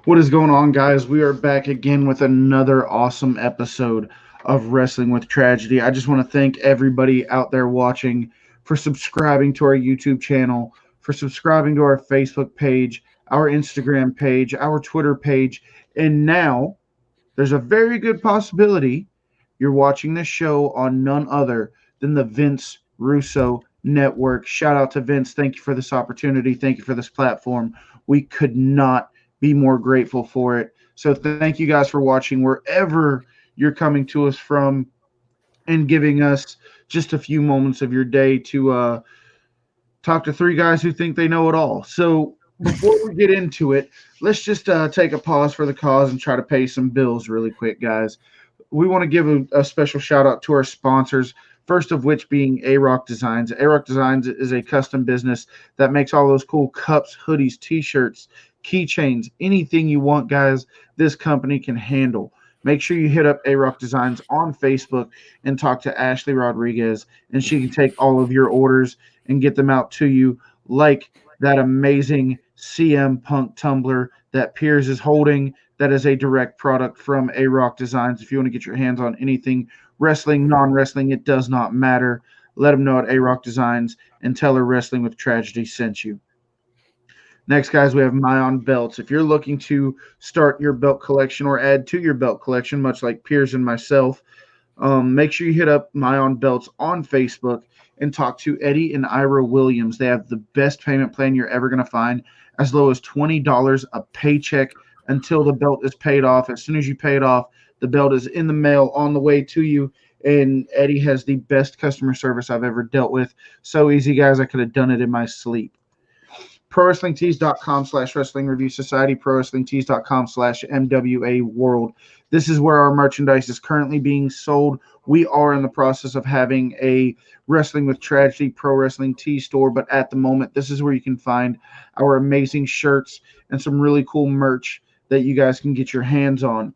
What is going on, guys? We are back again with another awesome episode of Wrestling with Tragedy. I just want to thank everybody out there watching for subscribing to our YouTube channel, for subscribing to our Facebook page, our Instagram page, our Twitter page, and now there's a very good possibility you're watching this show on none other than the Vince Russo Network. Shout out to Vince. Thank you for this opportunity. Thank you for this platform. We could not be more grateful for it. So thank you guys for watching wherever you're coming to us from and giving us just a few moments of your day to talk to three guys who think they know it all. So before we get into it, let's just take a pause for the cause and try to pay some bills really quick, guys. We want to give a special shout out to our sponsors. First of which being A-Rock Designs. A-Rock Designs is a custom business that makes all those cool cups, hoodies, t-shirts, keychains, anything you want, guys, this company can handle. Make sure you hit up A-Rock Designs on Facebook and talk to Ashley Rodriguez, and she can take all of your orders and get them out to you, like that amazing CM Punk tumbler that Piers is holding. That is a direct product from A-Rock Designs. If you want to get your hands on anything wrestling, non-wrestling, it does not matter. Let them know at A-Rock Designs and tell her Wrestling with Tragedy sent you. Next, guys, we have Mayon Belts. If you're looking to start your belt collection or add to your belt collection, much like Piers and myself, make sure you hit up Mayon Belts on Facebook and talk to Eddie and Ira Williams. They have the best payment plan you're ever going to find, as low as $20 a paycheck until the belt is paid off. As soon as you pay it off, the belt is in the mail on the way to you, and Eddie has the best customer service I've ever dealt with. So easy, guys, I could have done it in my sleep. ProWrestlingTees.com/Wrestling Review Society, ProWrestlingTees.com/MWA World. This is where our merchandise is currently being sold. We are in the process of having a Wrestling with Tragedy Pro Wrestling Tee store, but at the moment, this is where you can find our amazing shirts and some really cool merch that you guys can get your hands on.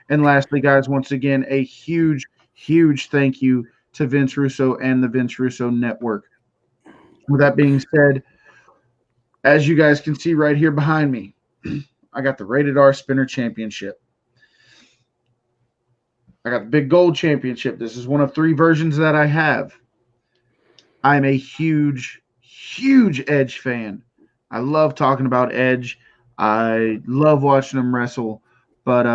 And lastly, guys, once again, a huge, huge thank you to Vince Russo and the Vince Russo Network. With that being said, as you guys can see right here behind me, I got the Rated R Spinner Championship. I got the Big Gold Championship. This is one of three versions that I have. I'm a huge, huge Edge fan. I love talking about Edge. I love watching him wrestle. But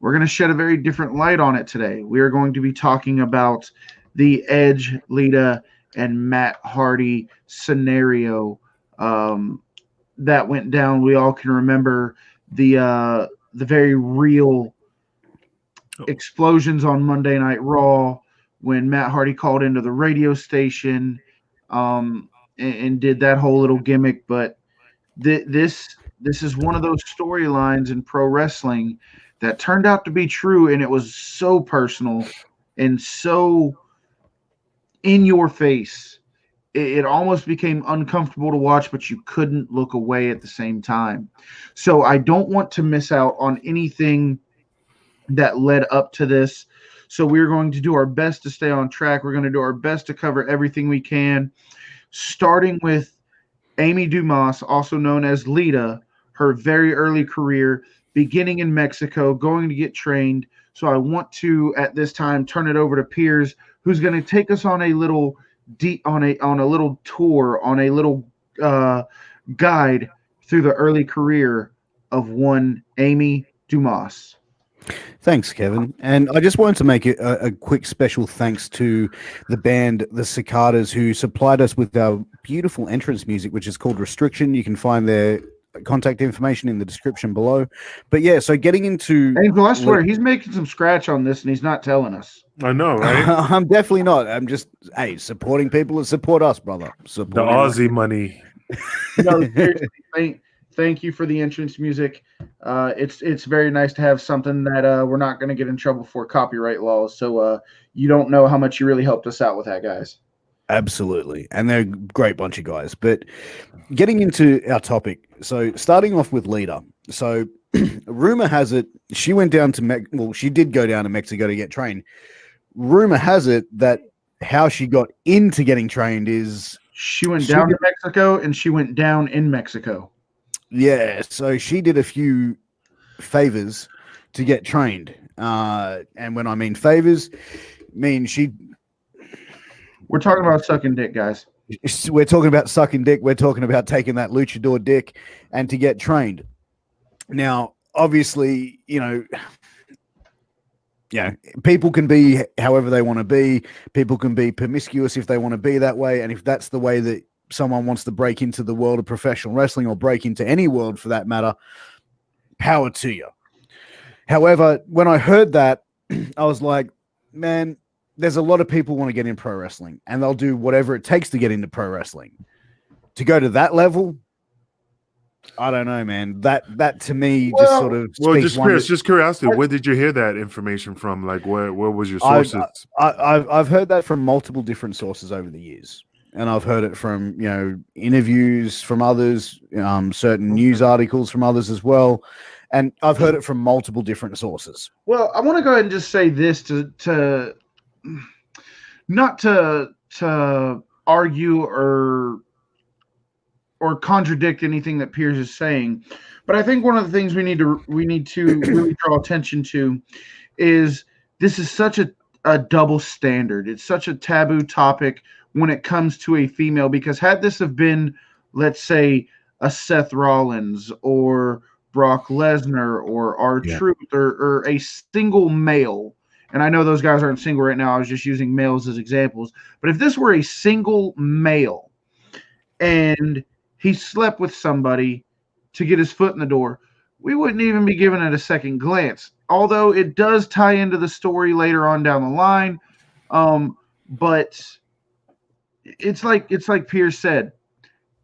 we're going to shed a very different light on it today. We are going to be talking about the Edge, Lita, and Matt Hardy scenario that went down. We all can remember the very real explosions on Monday Night Raw when Matt Hardy called into the radio station and did that whole little gimmick. But this is one of those storylines in pro wrestling that turned out to be true, and it was so personal and so in your face. It almost became uncomfortable to watch, but you couldn't look away at the same time. So I don't want to miss out on anything that led up to this. So we're going to do our best to stay on track. We're going to do our best to cover everything we can, starting with Amy Dumas, also known as Lita, her very early career, beginning in Mexico, going to get trained. So I want to, at this time, turn it over to Piers, who's going to take us on a little little tour, on a little guide through the early career of one Amy Dumas. Thanks, Kevin. And I just wanted to make a quick special thanks to the band The Cicadas, who supplied us with our beautiful entrance music, which is called Restriction. You can find their contact information in the description below. But yeah, so getting into Angel, I swear he's making some scratch on this and he's not telling us. I know, right? I'm definitely not. I'm just supporting people that support us, brother. The Aussie money. No, seriously, thank you for the entrance music. It's very nice to have something that we're not going to get in trouble for copyright laws. So you don't know how much you really helped us out with that, guys. Absolutely. And they're a great bunch of guys. But getting into our topic, so starting off with Lita. So rumor has it she went down to she did go down to Mexico to get trained. Rumor has it that how she got into getting trained is she went down to Mexico and she went down in Mexico. Yeah, so she did a few favors to get trained. And when I mean favors, mean We're talking about sucking dick, guys. we're talking about sucking dick, we're talking about taking that luchador dick and to get trained. Now, obviously, people can be however they want to be. People can be promiscuous if they want to be that way. And if that's the way that someone wants to break into the world of professional wrestling or break into any world for that matter, power to you. However, when I heard that, I was like, man, there's a lot of people want to get in pro wrestling and they'll do whatever it takes to get into pro wrestling. To go to that level, I don't know, man. That to me just sort of just curiosity. Where did you hear that information from? Like, where was your sources? I've heard that from multiple different sources over the years, and I've heard it from interviews from others, certain news articles from others as well, and I've heard it from multiple different sources. Well, I want to go ahead and just say this to not to argue or contradict anything that Piers is saying, but I think one of the things we need to really draw attention to is this is such a double standard. It's such a taboo topic when it comes to a female, because had this have been, let's say, a Seth Rollins or Brock Lesnar or R-Truth or a single male, and I know those guys aren't single right now, I was just using males as examples, but if this were a single male and he slept with somebody to get his foot in the door, we wouldn't even be giving it a second glance. Although it does tie into the story later on down the line. But it's like Piers said,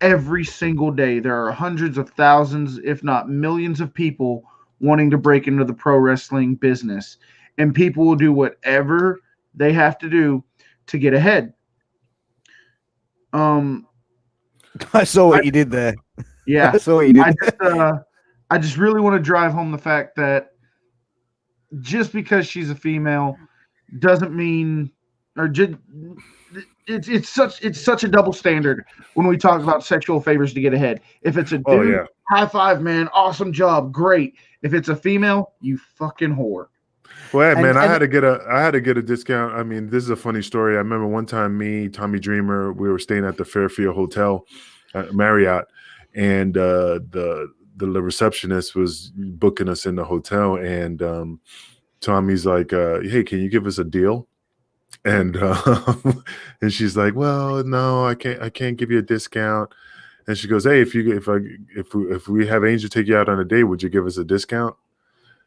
every single day there are hundreds of thousands, if not millions of people wanting to break into the pro wrestling business. And people will do whatever they have to do to get ahead. I saw what you did there. Yeah. I saw what you did. I just really want to drive home the fact that just because she's a female doesn't mean, it's such a double standard when we talk about sexual favors to get ahead. If it's a dude, high five, man, awesome job, great. If it's a female, you fucking whore. Well, man, I had to get a discount. I mean, this is a funny story. I remember one time, me, Tommy Dreamer, we were staying at the Fairfield Hotel, Marriott, and the receptionist was booking us in the hotel, and Tommy's like, "Hey, can you give us a deal?" And and she's like, "Well, no, I can't give you a discount." And she goes, "Hey, if we have Angel take you out on a date, would you give us a discount?"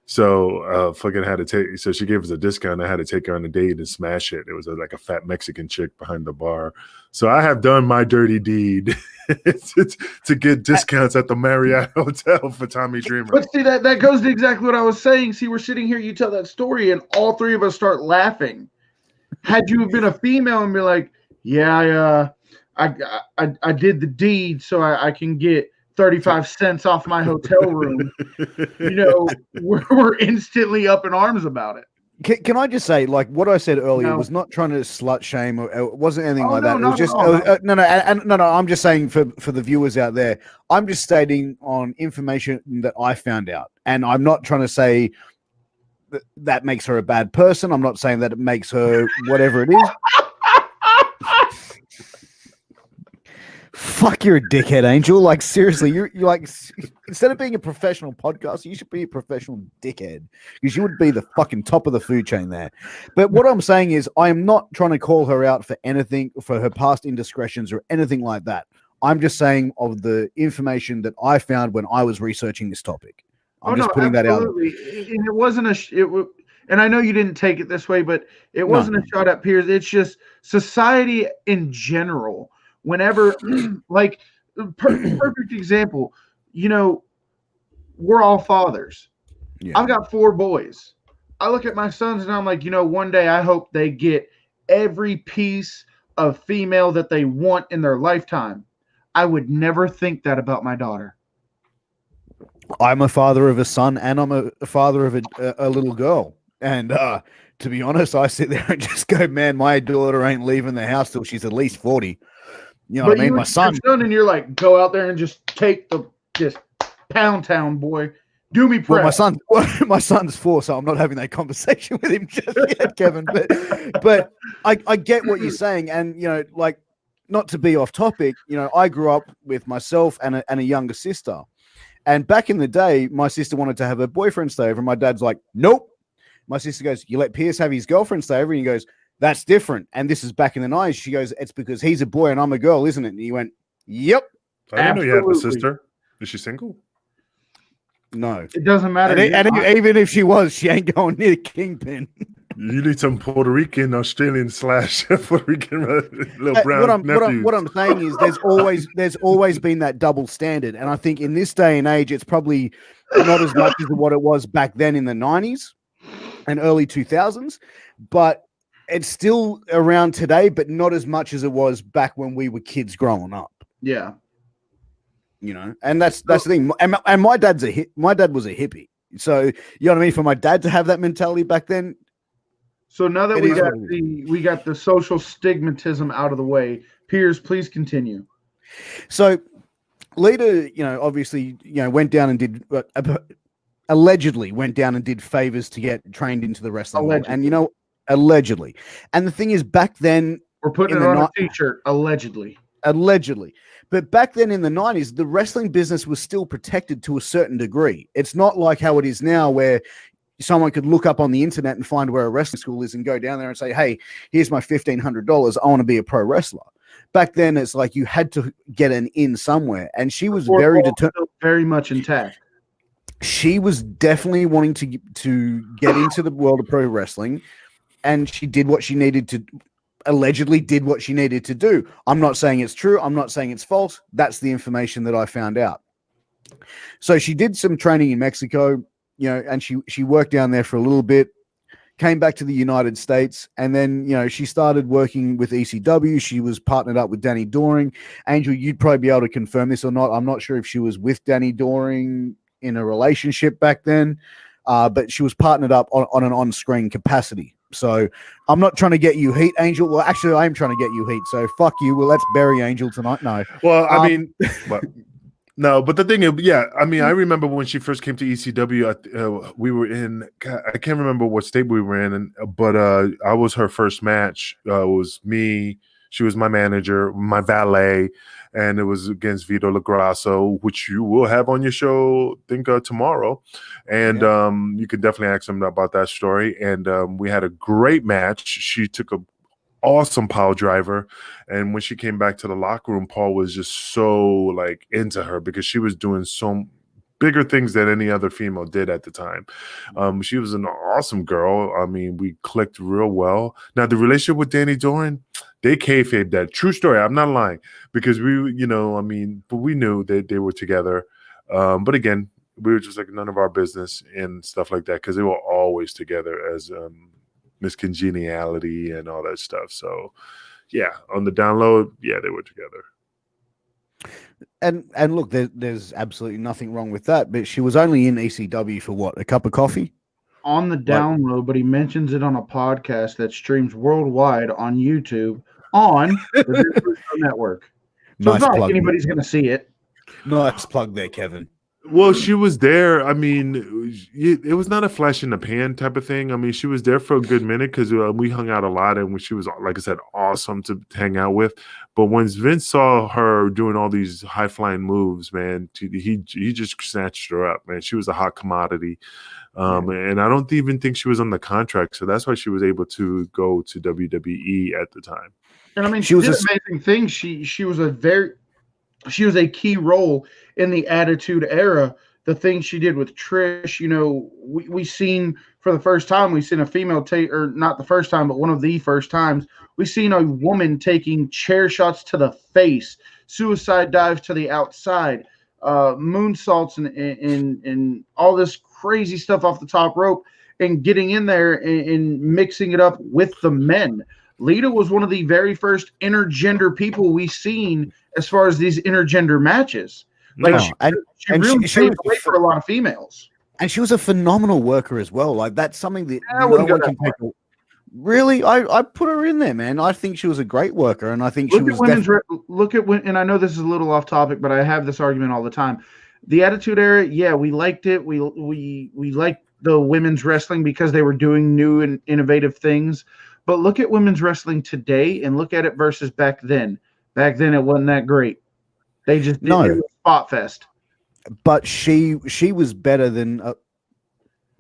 So so she gave us a discount. I had to take her on a date and smash it. It was like a fat Mexican chick behind the bar. So I have done my dirty deed to get discounts at the Marriott Hotel for Tommy Dreamer. But see, that goes to exactly what I was saying. See, we're sitting here, you tell that story, and all three of us start laughing. Had you been a female and be like, "Yeah, I did the deed so I can get 35 cents off my hotel room," we're instantly up in arms about it. Can I just say, like what I said earlier was not trying to slut shame, or it wasn't anything like that. It was just no. I'm just saying for the viewers out there, I'm just stating on information that I found out, and I'm not trying to say that makes her a bad person. I'm not saying that it makes her whatever it is. Fuck, you're a dickhead, Angel. Like, seriously, you're like, instead of being a professional podcaster, you should be a professional dickhead, because you would be the fucking top of the food chain there. But what I'm saying is, I am not trying to call her out for anything, for her past indiscretions or anything like that. I'm just saying of the information that I found when I was researching this topic. I'm just putting that out. And it wasn't and I know you didn't take it this way, but it wasn't a shot at Piers. It's just society in general. Whenever, like, perfect example, we're all fathers. Yeah. I've got 4 boys. I look at my sons and I'm like, one day I hope they get every piece of female that they want in their lifetime. I would never think that about my daughter. I'm a father of a son, and I'm a father of a little girl. And to be honest, I sit there and just go, man, my daughter ain't leaving the house till she's at least 40. You know what I mean? My son. And you're like, go out there and just take Pound Town, boy. Do me Well, proud. my son's 4, so I'm not having that conversation with him just yet, Kevin. But I get what you're saying, and like, not to be off topic, I grew up with myself and a younger sister, and back in the day, my sister wanted to have her boyfriend stay over, and my dad's like, nope. My sister goes, you let Piers have his girlfriend stay over, and he goes, that's different. And this is back in the 90s. She goes, it's because he's a boy and I'm a girl, isn't it? And he went, yep. I didn't know you had a sister. Is she single? No, it doesn't matter. And even if she was, she ain't going near the Kingpin. You need some Puerto Rican, Australian / Puerto Rican little brown nephews. What I'm saying is, there's always been that double standard, and I think in this day and age, it's probably not as much as what it was back then in the 90s and early 2000s, but it's still around today, but not as much as it was back when we were kids growing up. Yeah. And that's the thing. And my dad was a hippie. So, you know what I mean? For my dad to have that mentality back then. So now that we got the social stigmatism out of the way, Piers, please continue. So Lita, obviously, went down and did allegedly went down and did favors to get trained into the wrestling world. And allegedly. And the thing is, back then, we're putting it on a t-shirt, allegedly. But back then in the 90s, the wrestling business was still protected to a certain degree. It's not like how it is now, where someone could look up on the internet and find where a wrestling school is and go down there and say, hey, here's my $1,500. I want to be a pro wrestler. Back then, it's like you had to get an in somewhere. And she was very determined. Very much intact. She was definitely wanting to get into the world of pro wrestling. And she did what she needed to allegedly did what she needed to do. I'm not saying it's true. I'm not saying it's false. That's the information that I found out. So she did some training in Mexico, and she worked down there for a little bit, came back to the United States, and then, she started working with ECW. She was partnered up with Danny Doring. Angel, you'd probably be able to confirm this or not. I'm not sure if she was with Danny Doring in a relationship back then, but she was partnered up on an on-screen capacity. So I'm not trying to get you heat, Angel. Well, actually, I am trying to get you heat. So fuck you. Well, let's bury Angel tonight. No. Well, I mean, but the thing is, I mean, I remember when she first came to ECW, we were in, I can't remember what state we were in, but I was her first match. It was me. She was my manager, my valet, and it was against Vito Lagrasso, which you will have on your show, I think, tomorrow. And you can definitely ask him about that story. And we had a great match. She took a awesome pile driver, and when she came back to the locker room, Paul was just so into her because she was doing so bigger things than any other female did at the time. She was an awesome girl. I mean, we clicked real well. Now, the relationship with Danny Doring, they kayfabed that. True story. I'm not lying, because but we knew that they were together. But again, we were just none of our business and stuff like that, because they were always together as Miss Congeniality and all that stuff. So, yeah, on the download, they were together. And look, there's absolutely nothing wrong with that. But she was only in ECW for what, a cup of coffee? On the download, but he mentions it on a podcast that streams worldwide on YouTube on the Russo network. So nice, it's not like anybody's going to see it. Nice plug there, Kevin. Well, she was there. I mean, it was not a flash in the pan type of thing. I mean, she was there for a good minute because we hung out a lot, and she was, like I said, awesome to hang out with. But when Vince saw her doing all these high flying moves, man, he just snatched her up, man. She was a hot commodity. And I don't even think she was on the contract, so that's why she was able to go to WWE at the time. And I mean, she was an amazing thing. She was a key role in the Attitude Era. The things she did with Trish, we seen for the first time, we seen a female or not the first time, but one of the first times, we seen a woman taking chair shots to the face, suicide dives to the outside, moonsaults and all this crazy stuff off the top rope, and getting in there and mixing it up with the men. Lita was one of the very first intergender people we seen as far as these intergender matches. She really paved the way for a lot of females. And she was a phenomenal worker as well. That's something that no one can take. Really, I put her in there, man. I think she was a great worker, and I think she was. Look at and I know this is a little off topic, but I have this argument all the time. The Attitude Era, yeah, we liked it. We liked the women's wrestling because they were doing new and innovative things. But look at women's wrestling today and look at it versus back then. Back then, it wasn't that great. They just did it No, was spot fest. but she was better than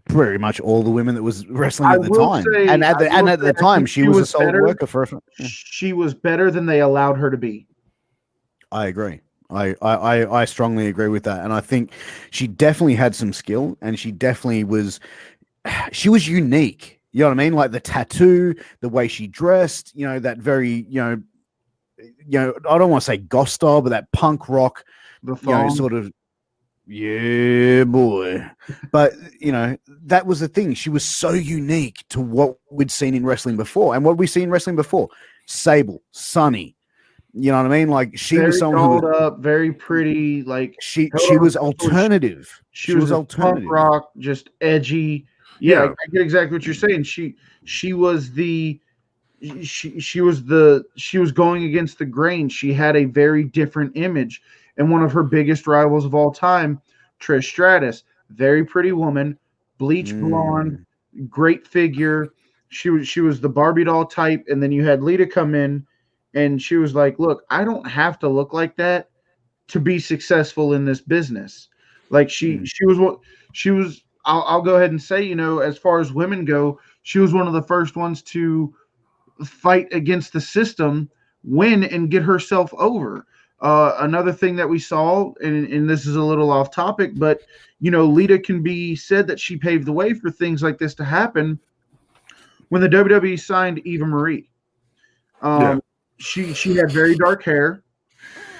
pretty much all the women that was wrestling I at the will time. say, And at the I time, think she was a solid better. worker for. Yeah. She was better than they allowed her to be. I agree. I strongly agree with that, and I think she definitely had some skill, and she definitely was. She was unique. You know what I mean? Like the tattoo, the way she dressed. You know, that very I don't want to say goth style, but that punk rock. The thong. Sort of. Yeah, boy. But that was the thing. She was so unique to what we'd seen in wrestling before, and what we seen in wrestling before. Sable, Sunny. You know what I mean? Like she very was someone who was up, very pretty. Like she was alternative. She was alternative. punk rock, just edgy. Yeah, I get exactly what you're saying. She was going against the grain. She had a very different image. And one of her biggest rivals of all time, Trish Stratus, very pretty woman, bleach blonde, great figure. She was the Barbie doll type, and then you had Lita come in, and she was like, "Look, I don't have to look like that to be successful in this business." Like she was. I'll go ahead and say, as far as women go, she was one of the first ones to fight against the system, win, and get herself over. Another thing that we saw, and this is a little off topic, but Lita can be said that she paved the way for things like this to happen when the WWE signed Eva Marie. She had very dark hair,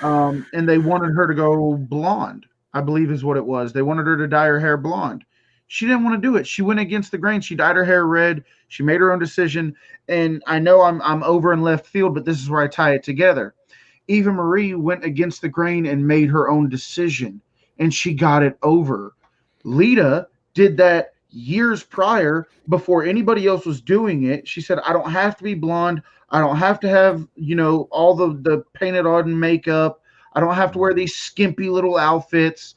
and they wanted her to go blonde, I believe is what it was. They wanted her to dye her hair blonde. She didn't want to do it. She went against the grain. She dyed her hair red. She made her own decision. And I know I'm over in left field, but this is where I tie it together. Eva Marie went against the grain and made her own decision, and she got it over. Lita did that years prior before anybody else was doing it. She said, I don't have to be blonde. I don't have to have, all the painted on makeup. I don't have to wear these skimpy little outfits.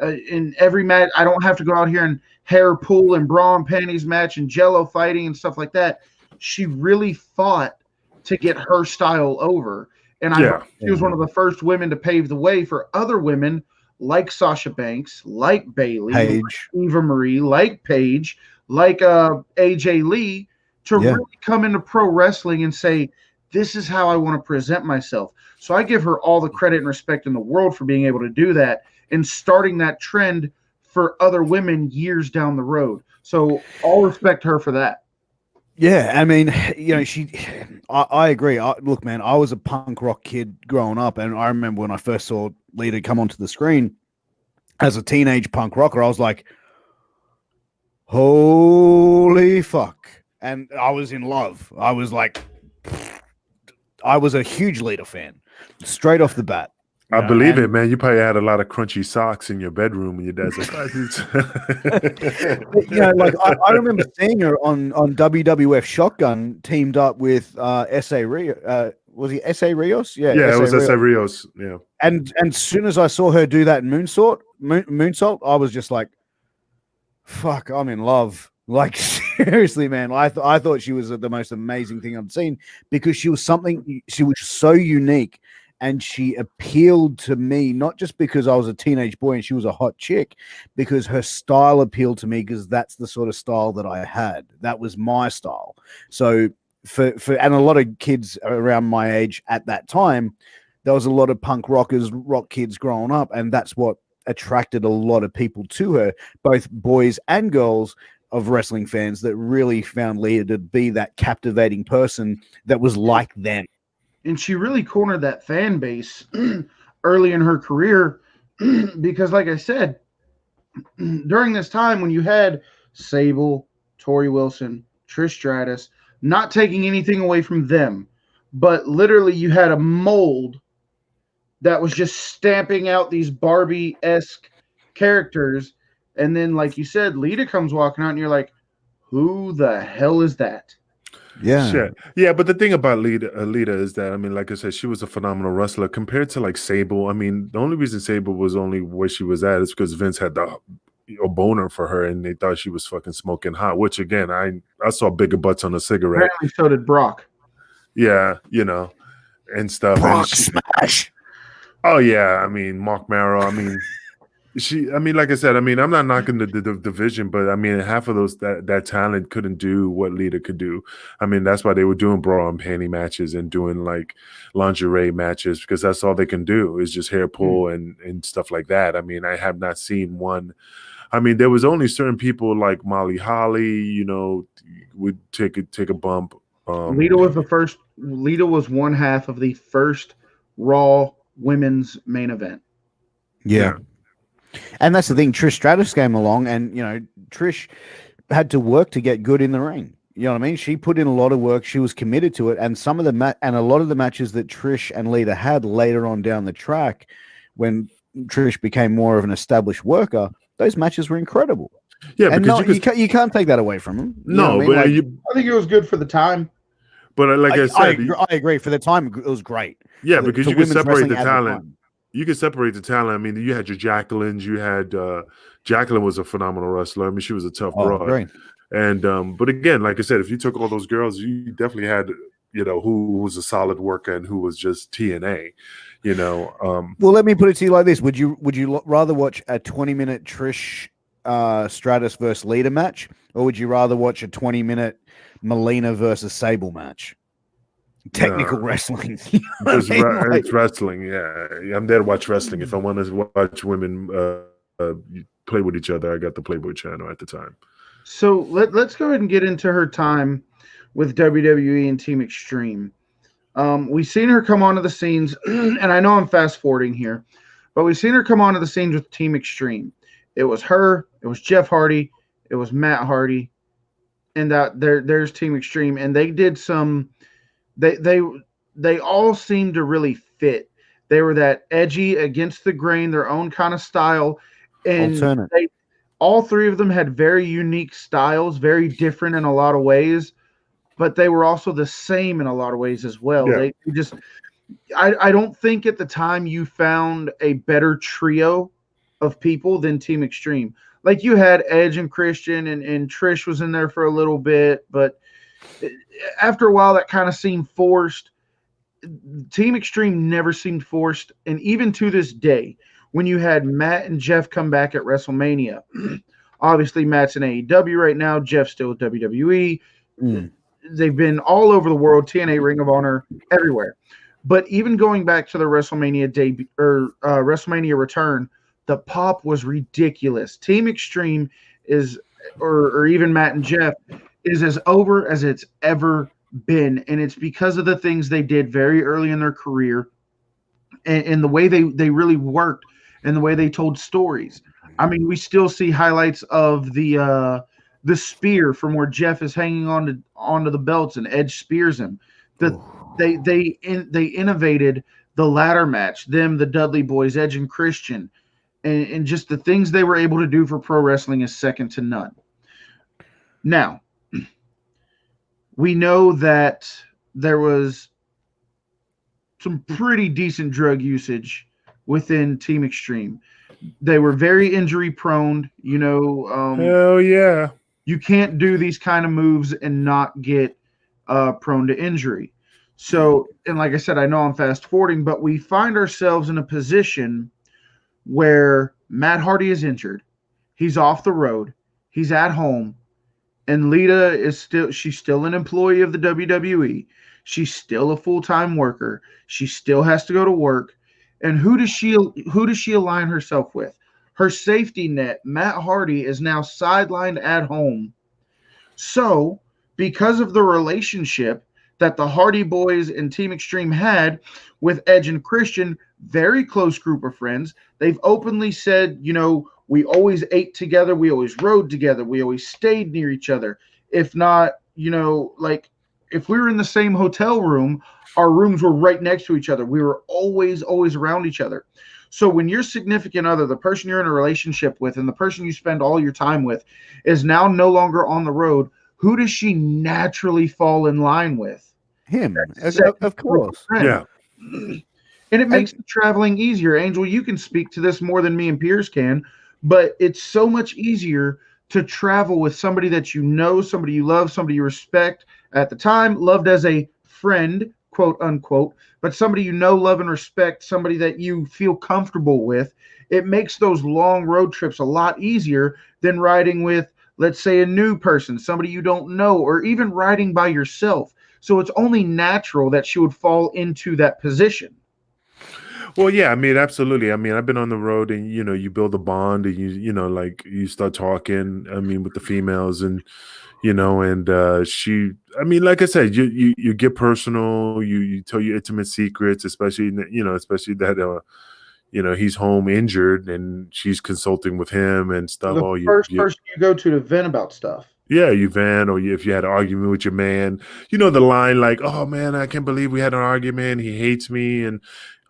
In every match, I don't have to go out here and hair pull and bra and panties match and jello fighting and stuff like that. She really fought to get her style over. And she was one of the first women to pave the way for other women like Sasha Banks, like Bayley, like Eva Marie, like Paige, like AJ Lee to really come into pro wrestling and say, this is how I want to present myself. So I give her all the credit and respect in the world for being able to do that and starting that trend for other women years down the road. So all respect her for that. Yeah, I mean, I agree. Look, man, I was a punk rock kid growing up, and I remember when I first saw Lita come onto the screen as a teenage punk rocker, I was like, holy fuck. And I was in love. I was like, I was a huge Lita fan, straight off the bat. I believe it, man. You probably had a lot of crunchy socks in your bedroom, and your dad's like, I remember seeing her on WWF Shotgun teamed up with S.A. Rios. Was he S.A. Rios? Yeah, it was S.A. Rios. Yeah. And as soon as I saw her do that moonsault, I was just like, fuck, I'm in love. Like, seriously, man. I thought she was the most amazing thing I'd seen because she was so unique. And she appealed to me, not just because I was a teenage boy and she was a hot chick, because her style appealed to me because that's the sort of style that I had. That was my style. So and a lot of kids around my age at that time, there was a lot of punk rock kids growing up, and that's what attracted a lot of people to her, both boys and girls of wrestling fans that really found Lita to be that captivating person that was like them. And she really cornered that fan base early in her career because, like I said, during this time when you had Sable, Tori Wilson, Trish Stratus, not taking anything away from them, but literally you had a mold that was just stamping out these Barbie-esque characters. And then, like you said, Lita comes walking out and you're like, who the hell is that? Yeah. Shit. Yeah, but the thing about Lita is that, I mean, like I said, she was a phenomenal wrestler compared to like Sable. I mean, the only reason Sable was only where she was at is because Vince had a boner for her and they thought she was fucking smoking hot, which again, I saw bigger butts on a cigarette. Apparently, so did Brock. Yeah, you know, and stuff. Brock And smash. oh yeah, I mean, Mark Marrow. I mean, like I said, I mean, I'm not knocking the division, but I mean, half of those that talent couldn't do what Lita could do. I mean, that's why they were doing bra and panty matches and doing like lingerie matches, because that's all they can do is just hair pull and stuff like that. I mean, I have not seen one. I mean, there was only certain people like Molly Holly, you know, would take a bump. Lita was the first. Lita was one half of the first Raw women's main event. Yeah. And that's the thing. Trish Stratus came along, and you know, Trish had to work to get good in the ring. You know what I mean? She put in a lot of work. She was committed to it, and some of the and a lot of the matches that Trish and Lita had later on down the track, when Trish became more of an established worker, those matches were incredible. Yeah, and because you can't take that away from them. No, but I think it was good for the time. But like I said, I agree. For the time, it was great. Yeah, because you can separate the at talent. You can separate the talent. I mean, you had your Jacquelines. You had Jacqueline was a phenomenal wrestler. I mean, she was a tough broad. Great. And but again, like I said, if you took all those girls, you definitely had, you know, who was a solid worker and who was just TNA. You know. Well, let me put it to you like this: Would you rather watch a 20-minute Trish Stratus versus Lita match, or would you rather watch a 20-minute Melina versus Sable match? Technical wrestling. You know it's wrestling. Yeah, I'm there to watch wrestling. If I want to watch women play with each other, I got the Playboy channel at the time. So let's go ahead and get into her time with WWE and Team Extreme. We've seen her come onto the scenes, and I know I'm fast forwarding here, but we've seen her come onto the scenes with Team Extreme. It was her, it was Jeff Hardy, it was Matt Hardy, and there's Team Extreme, and they did some. They all seemed to really fit. They were that edgy, against the grain, their own kind of style, and all three of them had very unique styles, very different in a lot of ways, but they were also the same in a lot of ways as well. Yeah. They just, I don't think at the time you found a better trio of people than Team Extreme. Like you had Edge and Christian, and Trish was in there for a little bit, but after a while that kind of seemed forced. Team Extreme never seemed forced, and even to this day, when you had Matt and Jeff come back at WrestleMania, obviously Matt's in AEW right now, Jeff's still with WWE. They've been all over the world, TNA, Ring of Honor, everywhere. But even going back to the WrestleMania debut or WrestleMania return, the pop was ridiculous. Team Extreme is, or even Matt and Jeff, is as over as it's ever been, and it's because of the things they did very early in their career, and the way they really worked, and the way they told stories. I mean, we still see highlights of the spear from where Jeff is hanging onto the belts and Edge spears him. They innovated the ladder match, the Dudley Boys, Edge and Christian, and just the things they were able to do for pro wrestling is second to none. Now, we know that there was some pretty decent drug usage within Team Extreme. They were very injury prone. You know, hell yeah. You can't do these kind of moves and not get prone to injury. So, and like I said, I know I'm fast forwarding, but we find ourselves in a position where Matt Hardy is injured. He's off the road. He's at home. And Lita is she's still an employee of the WWE. She's still a full-time worker. She still has to go to work. And who does she align herself with? Her safety net, Matt Hardy, is now sidelined at home. So, because of the relationship that the Hardy Boys and Team Extreme had with Edge and Christian, very close group of friends, they've openly said, you know, we always ate together. We always rode together. We always stayed near each other. If not, you know, like if we were in the same hotel room, our rooms were right next to each other. We were always around each other. So when your significant other, the person you're in a relationship with and the person you spend all your time with is now no longer on the road, who does she naturally fall in line with? Him, Second of group course. friend. Yeah. And it makes the traveling easier. Angel, you can speak to this more than me and Piers can, but it's so much easier to travel with somebody that you know, somebody you love, somebody you respect at the time, loved as a friend, quote unquote, but somebody you know, love, and respect, somebody that you feel comfortable with. It makes those long road trips a lot easier than riding with, let's say, a new person, somebody you don't know, or even riding by yourself. So it's only natural that she would fall into that position. Well, yeah, I mean, absolutely. I mean, I've been on the road, and you build a bond, and like you start talking. I mean, with the females, and she. I mean, like I said, you get personal. You tell your intimate secrets, especially especially that he's home injured, and she's consulting with him and stuff. The Oh, first person you go to vent about stuff. yeah, you van, or if you had an argument with your man, the line like, "Oh man, I can't believe we had an argument. He hates me," and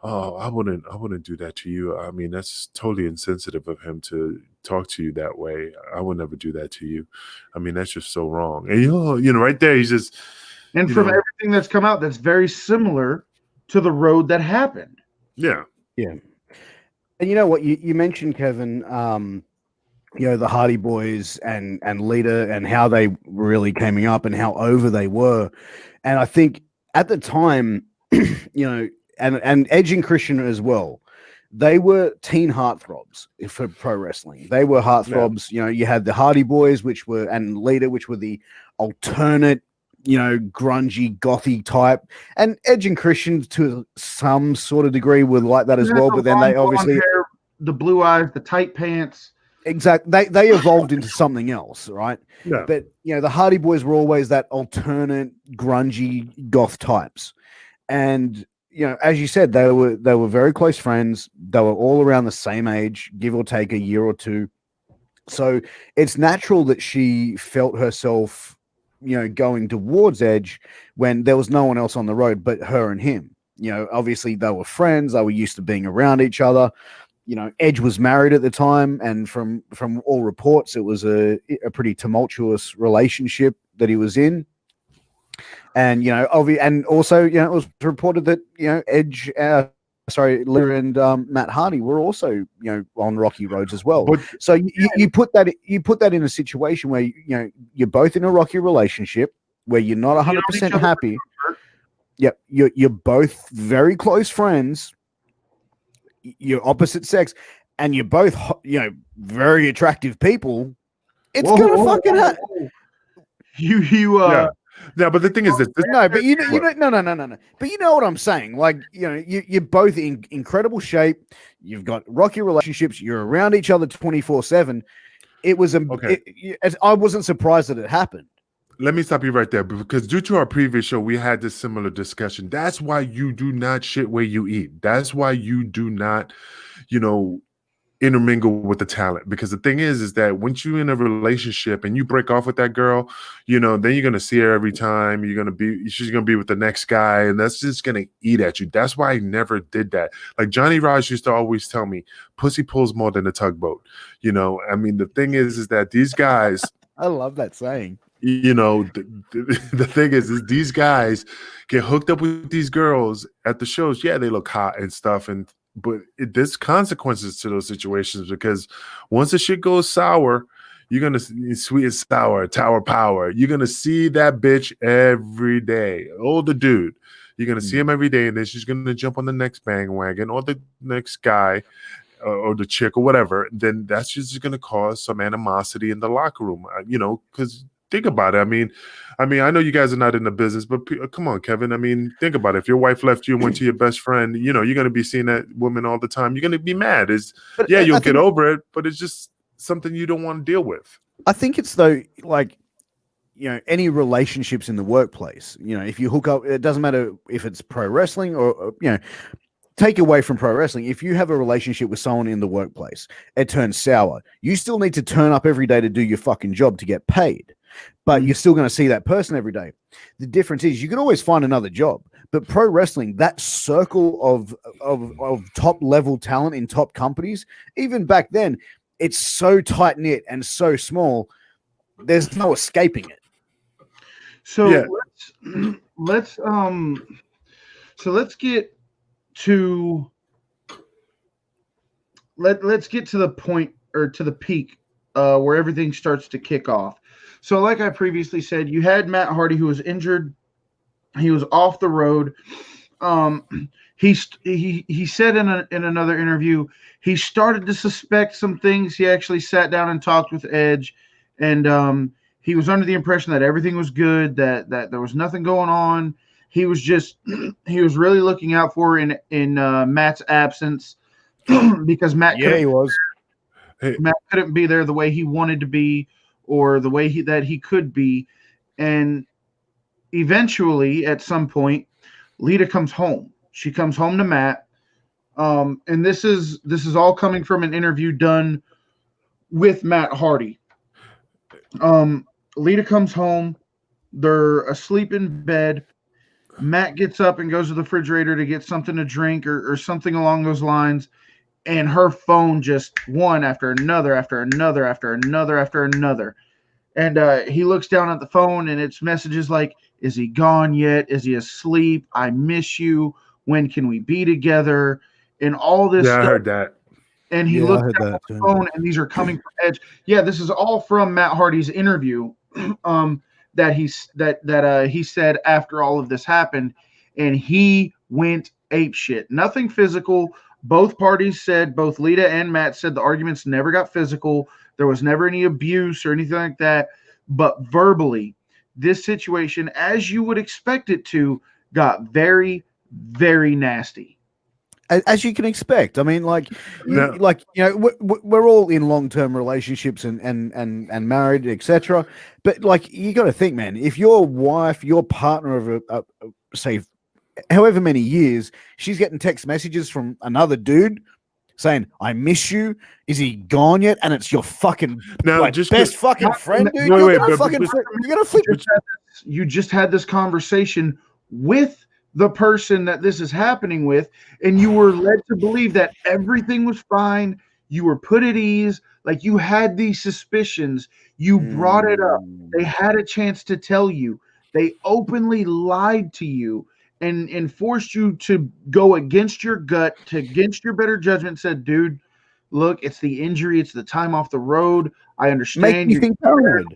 oh, I wouldn't do that to you. I mean, that's totally insensitive of him to talk to you that way. I would never do that to you. I mean, that's just so wrong. And right there, he's just, And from everything that's come out, that's very similar to the road that happened. yeah. And you know what? You mentioned, Kevin, the Hardy Boys and Lita and how they really came up and how over they were. And I think at the time, and Edge and Christian as well, they were teen heartthrobs for pro wrestling. They were heartthrobs. Yeah. You had the Hardy Boys, and Lita, which were the alternate, grungy, gothy type. And Edge and Christian, to some sort of degree, were like that as well. But then they obviously hair, the blue eyes, the tight pants. Exactly. They evolved into something else, right? Yeah. But the Hardy Boys were always that alternate, grungy, goth types, and as you said, they were very close friends. They were all around the same age, give or take a year or two. So it's natural that she felt herself, going towards Edge when there was no one else on the road but her and him. Obviously they were friends. They were used to being around each other. Edge was married at the time, and from all reports, it was a pretty tumultuous relationship that he was in. And and also, it was reported that Edge, Lita and Matt Hardy were also on rocky roads as well. But, so you put that in a situation where you're both in a rocky relationship where you're not 100% happy. Yep, you're both very close friends. You're opposite sex, and you're both very attractive people. It's gonna fucking happen. Yeah, but the thing is that no. But no. But you know what I'm saying? Like you're both in incredible shape. You've got rocky relationships. You're around each other 24/7. It was I wasn't surprised that it happened. Let me stop you right there, because due to our previous show, we had this similar discussion. That's why you do not shit where you eat. That's why you do not, intermingle with the talent. Because the thing is that once you're in a relationship and you break off with that girl, then you're gonna see her every time. She's gonna be with the next guy, and that's just gonna eat at you. That's why I never did that. Like Johnny Raj used to always tell me, "Pussy pulls more than a tugboat." I mean, the thing is that these guys. I love that saying. The thing is these guys get hooked up with these girls at the shows. Yeah, they look hot and stuff, but there's consequences to those situations, because once the shit goes sour, you're gonna sweet and sour, tower power. You're gonna see that bitch every day. Oh, the dude. You're gonna see him every day, and then she's gonna jump on the next bandwagon or the next guy. Or the chick or whatever. Then that's just going to cause some animosity in the locker room, because think about it. I mean, I know you guys are not in the business, but come on, Kevin. I mean, think about it. If your wife left you and went to your best friend, you're going to be seeing that woman all the time. You're going to be mad. You'll get over it, but it's just something you don't want to deal with. I think it's any relationships in the workplace. If you hook up, it doesn't matter if it's pro wrestling or take away from pro wrestling. If you have a relationship with someone in the workplace, it turns sour. You still need to turn up every day to do your fucking job to get paid, but you're still going to see that person every day. The difference is you can always find another job, but pro wrestling, that circle of top level talent in top companies, even back then, it's so tight knit and so small. There's no escaping it. So Yeah. let's let's get to let's get to the point, or to the peak, where everything starts to kick off. So, like I previously said, you had Matt Hardy, who was injured. He was off the road. He said in another interview, he started to suspect some things. He actually sat down and talked with Edge, and he was under the impression that everything was good, that there was nothing going on. He was really looking out for in Matt's absence because He was. Matt couldn't be there the way he wanted to be, or the way that he could be. And eventually, at some point, Lita comes home. She comes home to Matt. And this is all coming from an interview done with Matt Hardy. Lita comes home. They're asleep in bed. Matt gets up and goes to the refrigerator to get something to drink or something along those lines. And her phone just one after another, after another, after another, after another. And he looks down at the phone, and it's messages like, is he gone yet? Is he asleep? I miss you. When can we be together? And all this stuff. I heard that. And he looked down at the phone, and these are coming from Edge. Yeah, this is all from Matt Hardy's interview that he said after all of this happened, and he went apeshit. Nothing physical. Both parties said, both Lita and Matt said, the arguments never got physical. There was never any abuse or anything like that. But verbally, this situation, as you would expect it to, got very, very nasty. As you can expect. I mean, we're all in long-term relationships and married, etc. But like, you got to think, man, if your wife, your partner of say, however many years, she's getting text messages from another dude saying, I miss you. Is he gone yet? And it's your fucking best fucking friend, dude. You're gonna flip. You just had this conversation with the person that this is happening with, and you were led to believe that everything was fine. You were put at ease. Like, you had these suspicions. You brought it up. They had a chance to tell you. They openly lied to you and forced you to go against your gut, against your better judgment, said, dude, look, it's the injury. It's the time off the road. I understand. Make you think paranoid.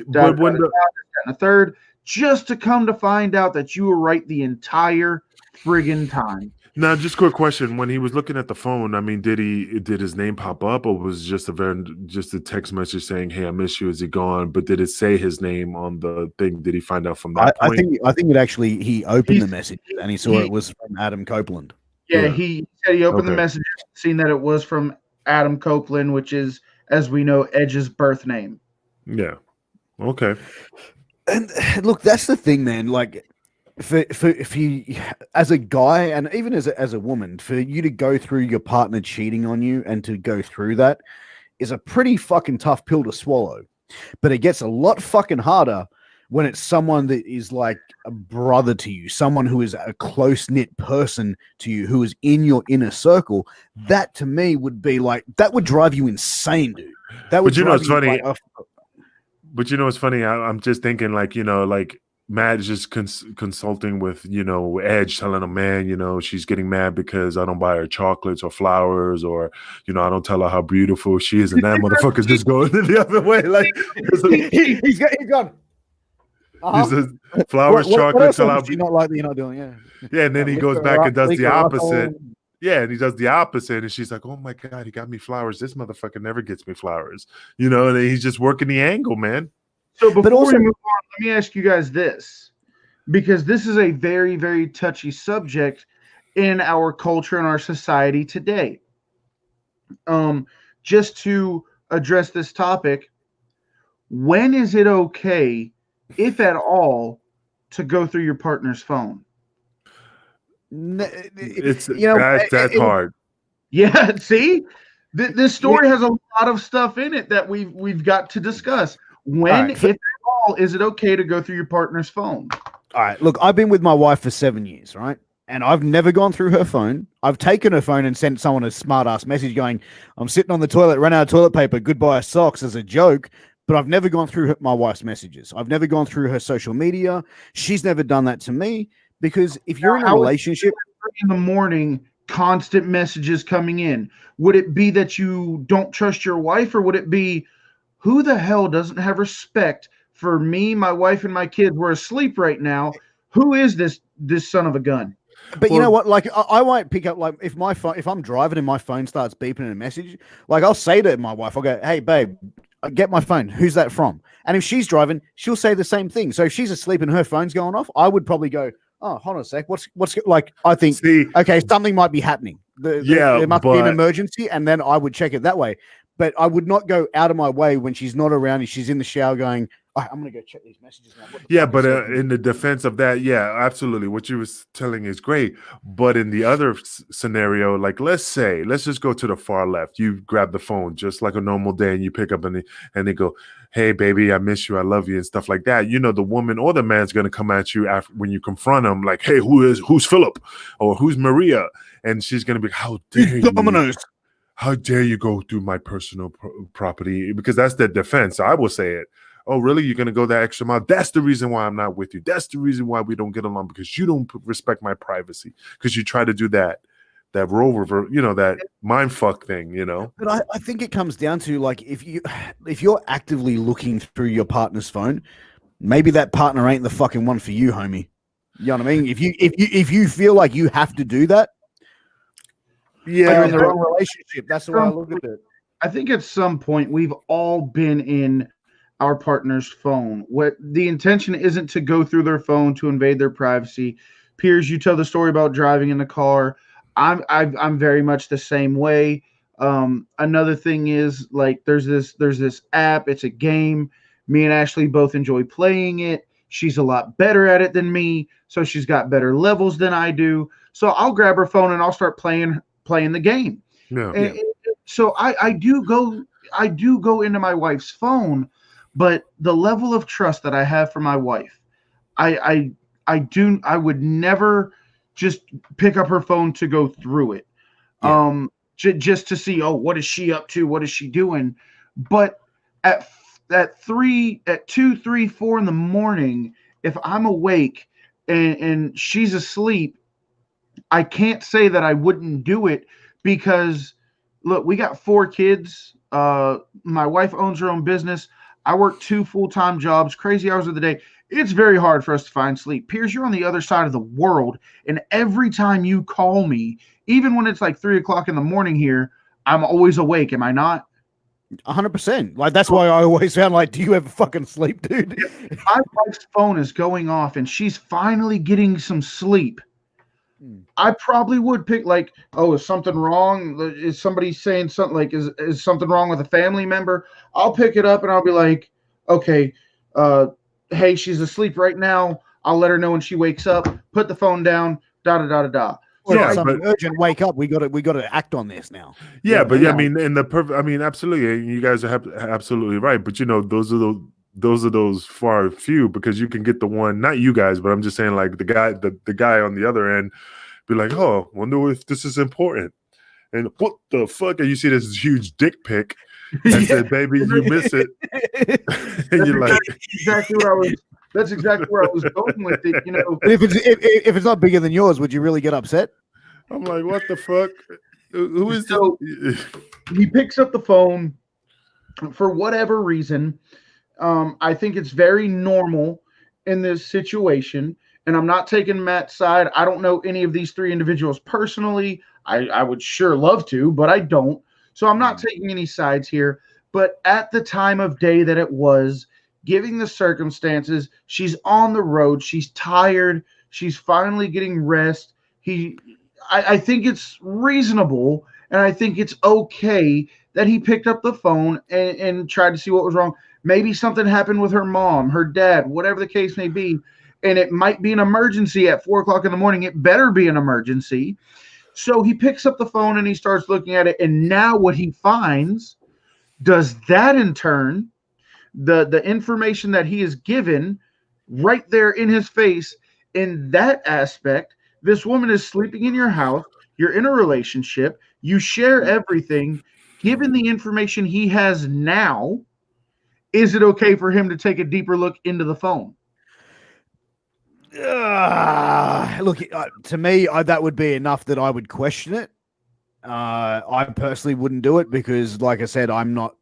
But when the third, just to come to find out that you were right the entire friggin' time. Now, just a quick question: when he was looking at the phone, I mean, did his name pop up, or was it just a text message saying, "Hey, I miss you"? Is he gone? But did it say his name on the thing? Did he find out from that point? I think it actually, he opened the message and he saw it was from Adam Copeland. Yeah, he said he opened the message, seen that it was from Adam Copeland, which is, as we know, Edge's birth name. Yeah. Okay. And look, that's the thing, man. Like, if you, as a guy, and even as a woman, for you to go through your partner cheating on you and to go through that is a pretty fucking tough pill to swallow. But it gets a lot fucking harder when it's someone that is like a brother to you, someone who is a close-knit person to you, who is in your inner circle. That, to me, would be like, that would drive you insane, dude. That would. But you know, it's funny. But you know, it's funny. I'm just thinking, like, you know, like, Matt is just consulting with, you know, Edge, telling him, man, you know, she's getting mad because I don't buy her chocolates or flowers, or, you know, I don't tell her how beautiful she is, and that motherfucker's just going the other way. Like, he's gone. He says flowers, chocolates, tell how not like that you're not doing, yeah, and then he goes back and does the opposite. Yeah, and he does the opposite, and she's like, "Oh my god, he got me flowers. This motherfucker never gets me flowers," you know. And he's just working the angle, man. So before we move on, let me ask you guys this, because this is a very, very touchy subject in our culture and our society today. Just to address this topic, when is it okay, if at all, to go through your partner's phone? It's, you know, that's hard. Yeah, see, this story has a lot of stuff in it that we've got to discuss. When, if at all, is it okay to go through your partner's phone? All right, look, I've been with my wife for 7 years, right? And I've never gone through her phone. I've taken her phone and sent someone a smart-ass message going, I'm sitting on the toilet, ran out of toilet paper, goodbye socks, as a joke. but I've never gone through my wife's messages. I've never gone through her social media. She's never done that to me, because if you're in a relationship in the morning, constant messages coming in, would it be that you don't trust your wife, or would it be who the hell doesn't have respect for me, my wife, and my kids? We're asleep right now. Who is this son of a gun? But you know what? Like, I won't pick up, like, if I'm driving and my phone starts beeping in a message, like, I'll say to my wife, I'll go, "Hey, babe, get my phone. Who's that from?" And if she's driving, she'll say the same thing. So if she's asleep and her phone's going off, I would probably go, "Oh, hold on a sec. What's like?" I think, okay, something might be happening. There must be an emergency, and then I would check it that way. But I would not go out of my way when she's not around and she's in the shower going, "Oh, I'm going to go check these messages now." Yeah, but in the defense of that, yeah, absolutely. What you was telling is great. But in the other scenario, like, let's just go to the far left. You grab the phone just like a normal day, and you pick up and they go, "Hey, baby, I miss you. I love you," and stuff like that. You know, the woman or the man's going to come at you after when you confront them, like, "Hey, who's Philip, or who's Maria?" And she's going to be, "How dare you? Dominoes. How dare you go through my personal property?" Because that's their defense. So I will say it. "Oh, really? You're going to go that extra mile? That's the reason why I'm not with you. That's the reason why we don't get along, because you don't respect my privacy, because you try to do that role reverse, that mind fuck thing, But I think it comes down to, like, if you're actively looking through your partner's phone, maybe that partner ain't the fucking one for you, homie. You know what I mean? If you feel like you have to do that, you're in the wrong relationship. That's the way I look at it. I think at some point we've all been in our partner's phone. What the intention isn't to go through their phone to invade their privacy. Piers, you tell the story about driving in the car. I'm very much the same way. Another thing is, like, there's this app. It's a game. Me and Ashley both enjoy playing it. She's a lot better at it than me, so she's got better levels than I do. So I'll grab her phone and I'll start playing the game. Yeah. So I do go into my wife's phone, but the level of trust that I have for my wife, I would never just pick up her phone to go through it. Yeah. Just to see, oh, what is she up to? What is she doing? But at 2, 3, 4 in the morning, if I'm awake and she's asleep, I can't say that I wouldn't do it, because look, we got 4 kids. My wife owns her own business. I work 2 full-time jobs, crazy hours of the day. It's very hard for us to find sleep. Piers, you're on the other side of the world, and every time you call me, even when it's like 3 o'clock in the morning here, I'm always awake. Am I not? 100%. Like, that's why I always found, like, do you ever fucking sleep, dude? My wife's phone is going off and she's finally getting some sleep. I probably would pick, like, oh, is something wrong? Is somebody saying something, like, is something wrong with a family member? I'll pick it up and I'll be like, okay, hey, she's asleep right now. I'll let her know when she wakes up. Put the phone down. Da da da da da. So urgent wake up. We got to act on this now. Yeah, but I mean, absolutely, you guys are absolutely right. But those are those far few, because you can get the one, not you guys, but I'm just saying, like, the guy on the other end be like, "Oh, wonder if this is important." And what the fuck? And you see this huge dick pic and said, "Baby, you miss it." And you're like, that's exactly where I was going with it. If it's not bigger than yours, would you really get upset? I'm like, what the fuck? Who is so he picks up the phone for whatever reason. I think it's very normal in this situation, and I'm not taking Matt's side. I don't know any of these 3 individuals personally. I would sure love to, but I don't. So I'm not taking any sides here. But at the time of day that it was, giving the circumstances, she's on the road, she's tired, she's finally getting rest. I think it's reasonable, and I think it's okay that he picked up the phone and tried to see what was wrong. Maybe something happened with her mom, her dad, whatever the case may be, and it might be an emergency at 4 o'clock in the morning. It better be an emergency. So he picks up the phone and he starts looking at it, and now what he finds, does that in turn, the information that he is given right there in his face, in that aspect, this woman is sleeping in your house, you're in a relationship, you share everything. Given the information he has now, is it okay for him to take a deeper look into the phone? Look, to me, that would be enough that I would question it. I personally wouldn't do it because, like I said, I'm not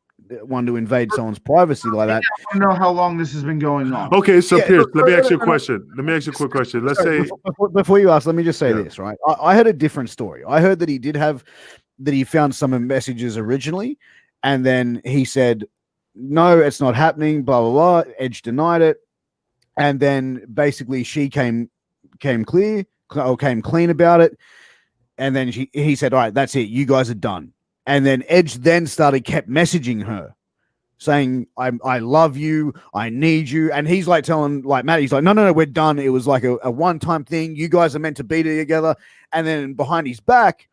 one to invade someone's privacy like that. I don't know how long this has been going on. Okay, so Piers, let me ask you a question. Let me ask you a quick question. Let's say before you ask, let me just say this, right? I heard a different story. I heard that he found some messages originally, and then he said, "No, it's not happening." Blah blah blah. Edge denied it, and then basically she came clean about it, and then he said, "All right, that's it. You guys are done." And then Edge then kept messaging her, saying, I love you, I need you. And he's like telling Matt, he's like, no, we're done. It was like a one-time thing. You guys are meant to be together. And then behind his back,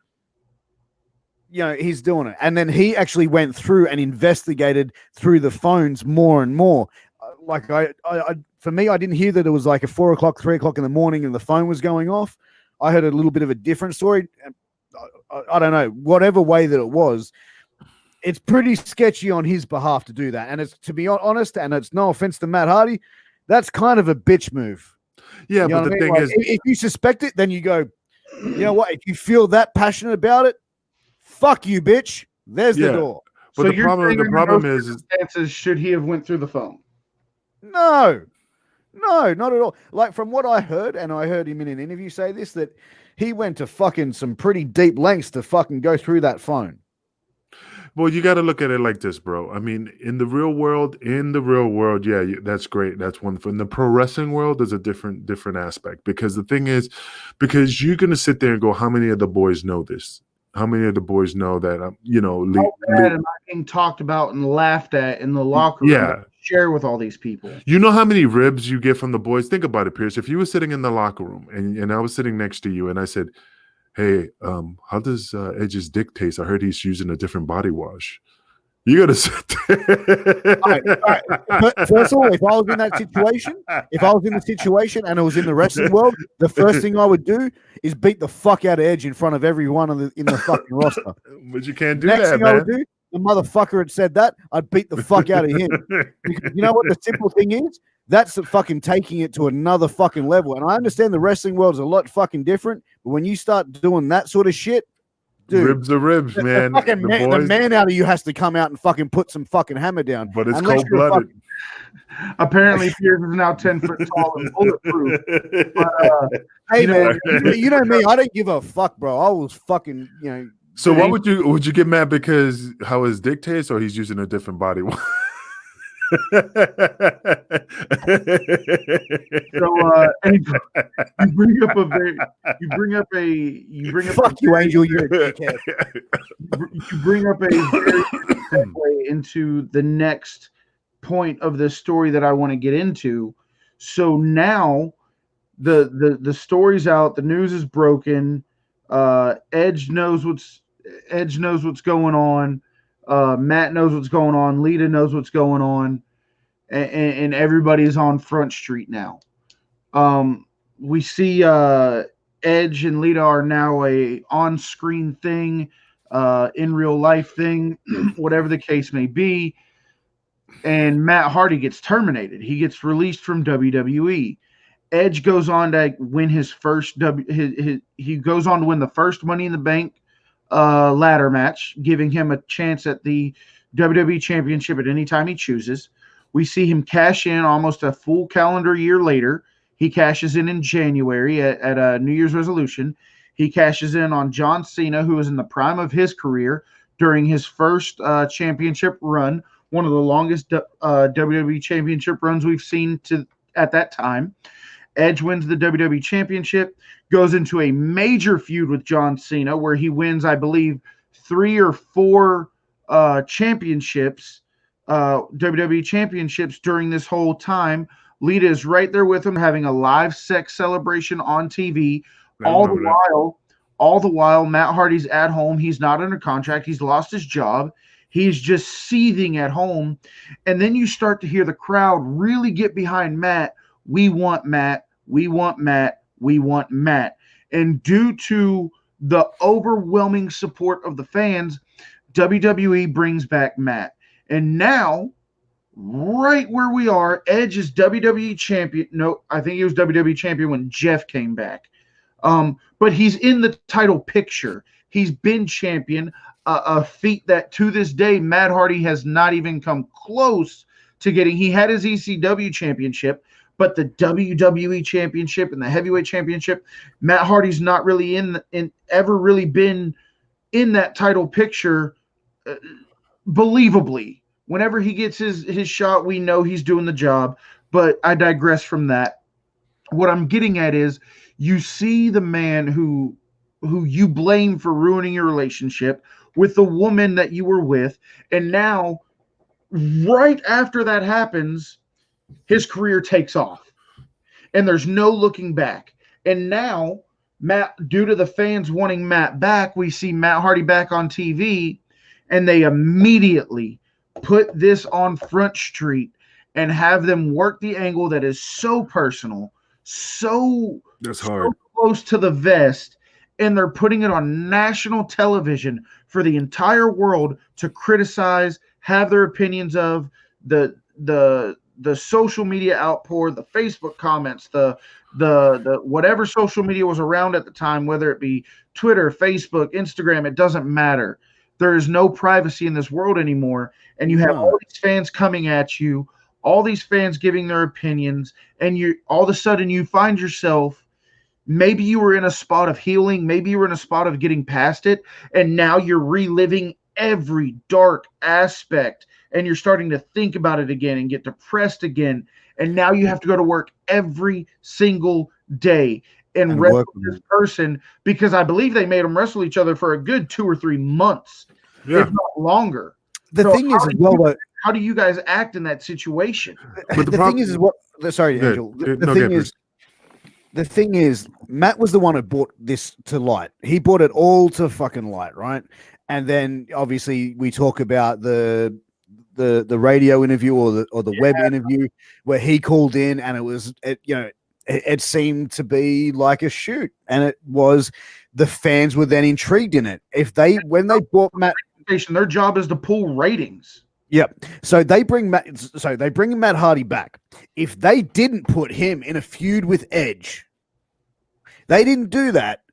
he's doing it. And then he actually went through and investigated through the phones more and more. For me, I didn't hear that it was like 4 o'clock, 3 o'clock in the morning and the phone was going off. I heard a little bit of a different story. I don't know, whatever way that it was, it's pretty sketchy on his behalf to do that. And it's, to be honest, and it's no offense to Matt Hardy, that's kind of a bitch move. Yeah, but the thing is, if you suspect it, then you go, you know what? If you feel that passionate about it, fuck you, bitch. There's the door. But So the problem is, should he have went through the phone? No, not at all. Like, from what I heard, and I heard him in an interview say this, that he went to fucking some pretty deep lengths to fucking go through that phone. Well, you got to look at it like this, bro. I mean, in the real world, yeah, that's great. That's wonderful. In the pro wrestling world, there's a different aspect, because the thing is, because you're going to sit there and go, how many of the boys know this? How many of the boys know that, am I being talked about and laughed at in the locker room? Yeah. Share with all these people. You know how many ribs you get from the boys? Think about it, Piers. If you were sitting in the locker room and I was sitting next to you and I said, hey, how does Edge's dick taste? I heard he's using a different body wash. You got to sit there. All right. But first of all, if I was in that situation, and it was in the wrestling world, the first thing I would do is beat the fuck out of Edge in front of everyone in the fucking roster. But you can't do Next that, thing man. I would do, the motherfucker had said that, I'd beat the fuck out of him. Because you know what the simple thing is? That's the fucking taking it to another fucking level. And I understand the wrestling world is a lot fucking different, but when you start doing that sort of shit, dude, ribs are ribs, man. The man out of you has to come out and fucking put some fucking hammer down. But it's cold-blooded. Apparently, Piers is now 10 foot tall and bulletproof. But, hey, man, you know me. I don't give a fuck, bro. I was fucking, So what would you get mad because how his dick tastes, or he's using a different body wash? So you bring up fuck you, Angel. You're a dickhead. You bring up a very segue into the next point of this story that I want to get into. So now the story's out, the news is broken. Edge knows what's going on. Matt knows what's going on. Lita knows what's going on, and everybody's on Front Street now. We see Edge and Lita are now a on-screen thing, in real life thing, whatever the case may be. And Matt Hardy gets terminated. He gets released from WWE. Edge goes on to win his first he goes on to win the first Money in the Bank ladder match, giving him a chance at the WWE Championship at any time he chooses. We see him cash in almost a full calendar year later. He cashes in January at a New Year's resolution. He cashes in on John Cena, who was in the prime of his career during his first championship run, one of the longest WWE Championship runs we've seen at that time. Edge wins the WWE Championship, goes into a major feud with John Cena, where he wins, I believe, 3 or 4 championships, WWE championships during this whole time. Lita is right there with him, having a live sex celebration on TV. All the while, Matt Hardy's at home. He's not under contract. He's lost his job. He's just seething at home. And then you start to hear the crowd really get behind Matt. We want Matt. We want Matt. We want Matt. And due to the overwhelming support of the fans, WWE brings back Matt. And now right where we are. Edge is WWE champion. No, I think he was WWE champion when Jeff came back. But he's in the title picture. He's been champion, a feat that to this day Matt Hardy has not even come close to getting. He had his ECW championship, but the WWE championship and the heavyweight championship, Matt Hardy's not really ever really been in that title picture believably. Whenever he gets his shot, we know he's doing the job. But I digress from that. What I'm getting at is you see the man who you blame for ruining your relationship with the woman that you were with, and now right after that happens, his career takes off. And there's no looking back. And now Matt, due to the fans wanting Matt back, we see Matt Hardy back on TV, and they immediately put this on Front Street and have them work the angle that is so personal, that's hard, so close to the vest, and they're putting it on national television for the entire world to criticize, have their opinions of the social media outpour, the Facebook comments, the whatever social media was around at the time, whether it be Twitter, Facebook, Instagram, it doesn't matter. There is no privacy in this world anymore. And you have all these fans coming at you, all these fans giving their opinions, and you all of a sudden you find yourself, maybe you were in a spot of healing, maybe you were in a spot of getting past it, and now you're reliving every dark aspect, and you're starting to think about it again and get depressed again. And now you have to go to work every single day and wrestle this person, because I believe they made them wrestle each other for a good 2 or 3 months, if not longer. The thing is, how do you guys act in that situation? But the thing is what? Sorry, Angel. The thing is, Matt was the one who brought this to light. He brought it all to fucking light, right? And then obviously we talk about the radio interview or the web interview where he called in, and it seemed to be like a shoot, and it was. The fans were then intrigued in it. When they brought Matt, their job is to pull ratings. Yep. So they bring Matt Hardy back. If they didn't put him in a feud with Edge, they didn't do that.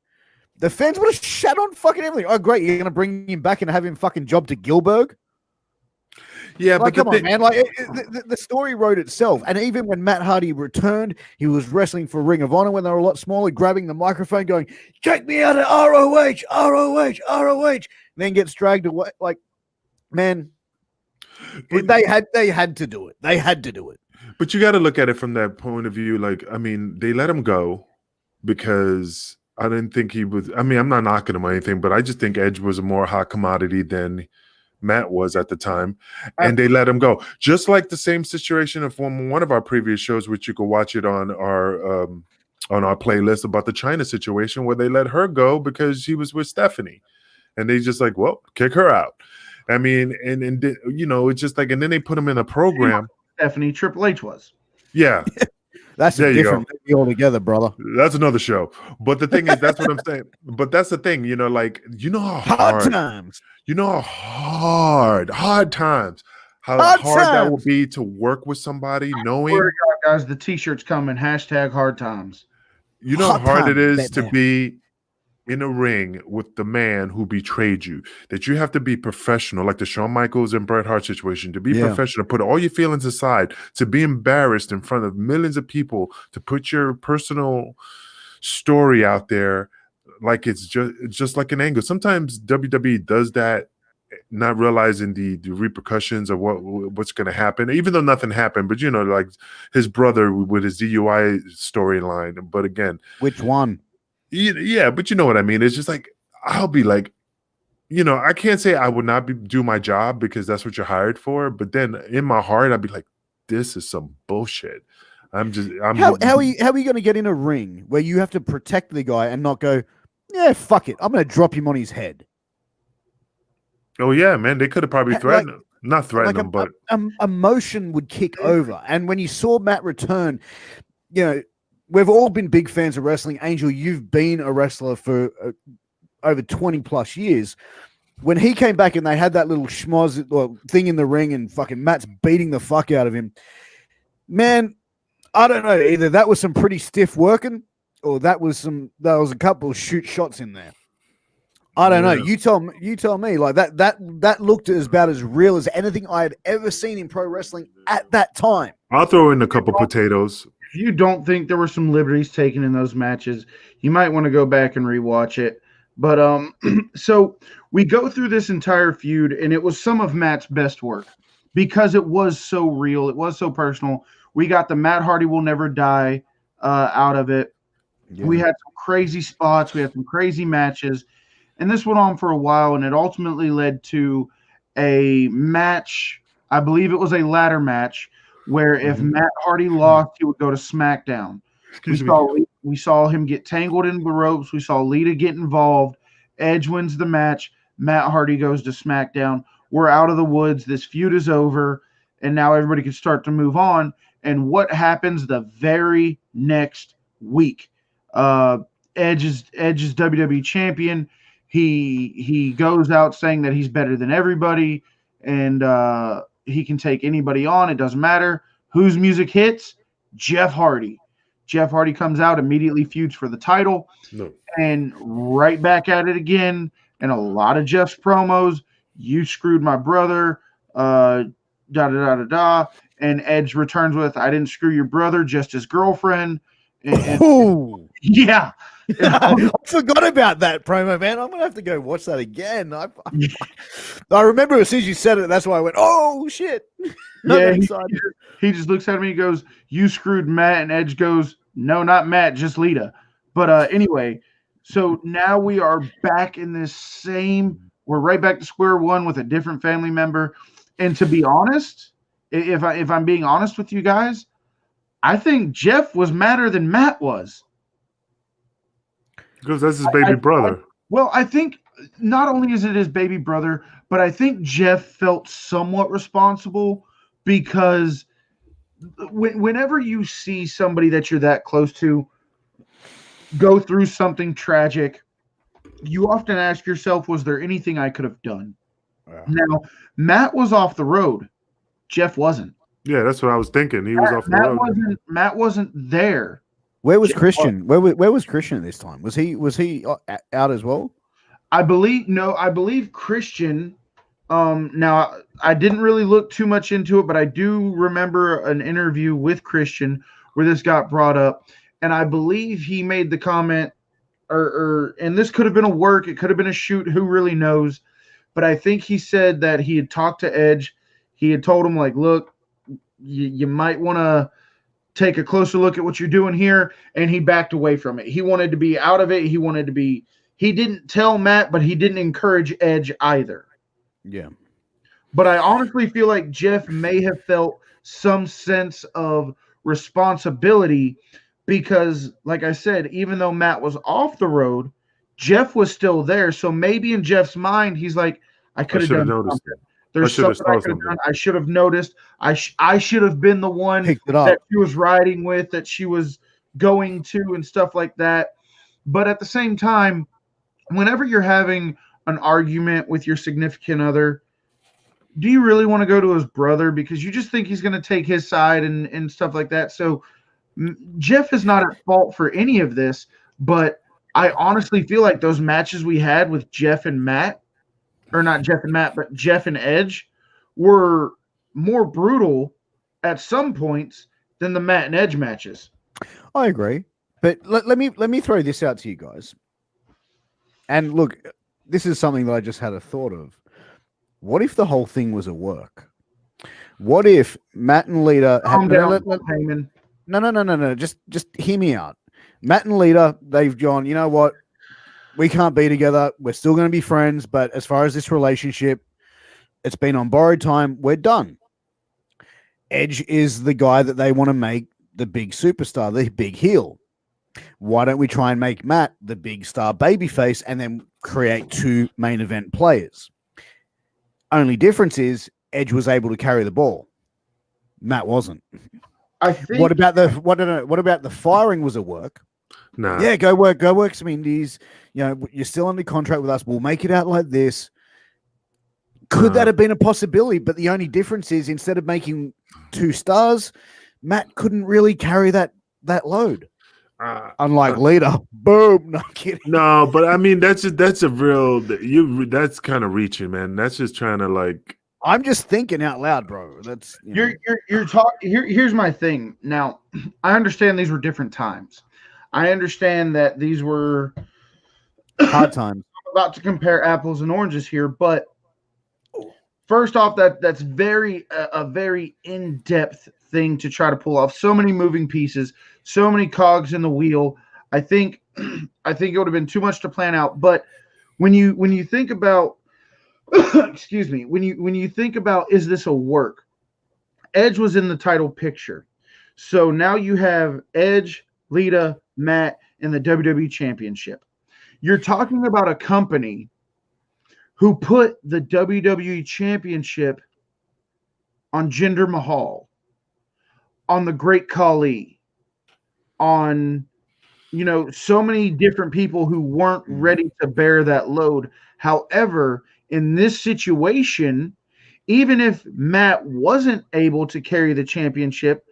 The fans would have shat on fucking everything. Oh, great! You're gonna bring him back and have him fucking job to Gilbert. Yeah, like, but come on, man. Like the story wrote itself. And even when Matt Hardy returned, he was wrestling for Ring of Honor when they were a lot smaller, grabbing the microphone, going, "Check me out at ROH, ROH, ROH," then gets dragged away. Like, man, they had to do it. They had to do it. But you got to look at it from that point of view. Like, I mean, they let him go because I didn't think he was. I mean, I'm not knocking him or anything, but I just think Edge was a more hot commodity than Matt was at the time, and they let him go. Just like the same situation from one of our previous shows, which you could watch it on our playlist about the China situation, where they let her go because she was with Stephanie, and they just like, well, kick her out. I mean, and it's just like, and then they put him in a program. Stephanie, Triple H was. Yeah. That's a different movie altogether, brother. That's another show. But the thing is, that's what I'm saying. But that's the thing, how hard times. Hard times. How hard that will be to work with somebody, knowing. God, guys, the t-shirt's coming. #hard times. You know how hard it is to be in a ring with the man who betrayed you, that you have to be professional, like the Shawn Michaels and Bret Hart situation, to be professional, put all your feelings aside, to be embarrassed in front of millions of people, to put your personal story out there like it's just like an angle. Sometimes WWE does that, not realizing the repercussions of what's going to happen, even though nothing happened. But like his brother with his DUI storyline. But again, which one? Yeah, but you know what I mean. It's just like, I'll be like, I can't say I would not do my job because that's what you're hired for. But then in my heart, I'd be like, this is some bullshit. How are you going to get in a ring where you have to protect the guy and not go, yeah, fuck it, I'm going to drop him on his head? Oh yeah, man, they could have probably threatened him. Not threatened him, but emotion would kick over. And when you saw Matt return, we've all been big fans of wrestling. Angel, you've been a wrestler for over 20 plus years. when he came back and they had that little schmoz thing in the ring and fucking Matt's beating the fuck out of him, man, I don't know. Either that was some pretty stiff working or that was a couple of shoot shots in there. I don't know. You tell me. Like that looked about as real as anything I had ever seen in pro wrestling at that time. I'll throw in a couple potatoes. If you don't think there were some liberties taken in those matches, you might want to go back and rewatch it. But so we go through this entire feud, and it was some of Matt's best work because it was so real. It was so personal. We got the Matt Hardy will never die out of it. Yeah. We had some crazy spots. We had some crazy matches. And this went on for a while, and it ultimately led to a match. I believe it was a ladder match where if Matt Hardy lost, he would go to SmackDown. We saw him get tangled in the ropes. We saw Lita get involved. Edge wins the match. Matt Hardy goes to SmackDown. We're out of the woods. This feud is over, and now everybody can start to move on. And what happens the very next week? Edge is WWE champion. He goes out saying that he's better than everybody, and he can take anybody on. It doesn't matter whose music hits. Jeff Hardy. Jeff Hardy comes out, immediately feuds for the title, and right back at it again. And a lot of Jeff's promos. You screwed my brother. Da da da da da. And Edge returns with, "I didn't screw your brother, just his girlfriend." And yeah. I forgot about that promo, man. I'm gonna have to go watch that again. I remember as soon as you said it, that's why I went, "Oh shit!" Yeah, he just looks at me and goes, "You screwed Matt," and Edge goes, "No, not Matt, just Lita." But anyway, so now we are back in this same. We're right back to square one with a different family member. And to be honest, if I'm being honest with you guys, I think Jeff was madder than Matt was. Because that's his baby brother. I think not only is it his baby brother, but I think Jeff felt somewhat responsible because whenever you see somebody that you're that close to go through something tragic, you often ask yourself, was there anything I could have done? Yeah. Now, Matt was off the road. Jeff wasn't. Yeah, that's what I was thinking. He was off the road. Matt wasn't there. Where was Christian? Where was Christian at this time? Was he out as well? I believe Christian. Now I didn't really look too much into it, but I do remember an interview with Christian where this got brought up, and I believe he made the comment, and this could have been a work, it could have been a shoot, who really knows? But I think he said that he had talked to Edge. He had told him, like, look, you might want to take a closer look at what you're doing here, and he backed away from it. He wanted to be out of it. He didn't tell Matt, but he didn't encourage Edge either. Yeah. But I honestly feel like Jeff may have felt some sense of responsibility because, like I said, even though Matt was off the road, Jeff was still there. So maybe in Jeff's mind, he's like, I could have done something. There's something I could have done. I should have noticed. I should have been the one that she was riding with, that she was going to, and stuff like that. But at the same time, whenever you're having an argument with your significant other, do you really want to go to his brother? Because you just think he's going to take his side and stuff like that. So Jeff is not at fault for any of this, but I honestly feel like those matches we had with Jeff and Matt, or not Jeff and Matt, but Jeff and Edge, were more brutal at some points than the Matt and Edge matches. I agree. But let me throw this out to you guys. And look, this is something that I just had a thought of. What if the whole thing was a work? What if Matt and Lita No. Just hear me out. Matt and Lita, they've gone, you know what? We can't be together. We're still going to be friends. But as far as this relationship, it's been on borrowed time. We're done. Edge is the guy that they want to make the big superstar, the big heel. Why don't we try and make Matt the big star babyface and then create two main event players? Only difference is Edge was able to carry the ball. Matt wasn't. I think. What about the firing was a work? Nah. Yeah, go work some indies. You know, you're still under contract with us. We'll make it out like this. Could that have been a possibility? But the only difference is instead of making 2 stars, Matt couldn't really carry that load. Unlike Lita. Boom. No, I'm kidding. No, but I mean that's a real that's kind of reaching, man. That's just trying to like. I'm just thinking out loud, bro. That's you're talking. Here's my thing. Now, I understand these were different times. I understand that these were hard times. I'm about to compare apples and oranges here, but first off, that's a very in-depth thing to try to pull off. So many moving pieces, so many cogs in the wheel. I think it would have been too much to plan out. But when you think about excuse me, when you think about, is this a work? Edge was in the title picture. So now you have Edge, Lita, Matt in the WWE Championship. You're talking about a company who put the WWE Championship on Jinder Mahal, on the Great Khali, on so many different people who weren't ready to bear that load. However, in this situation, even if Matt wasn't able to carry the championship,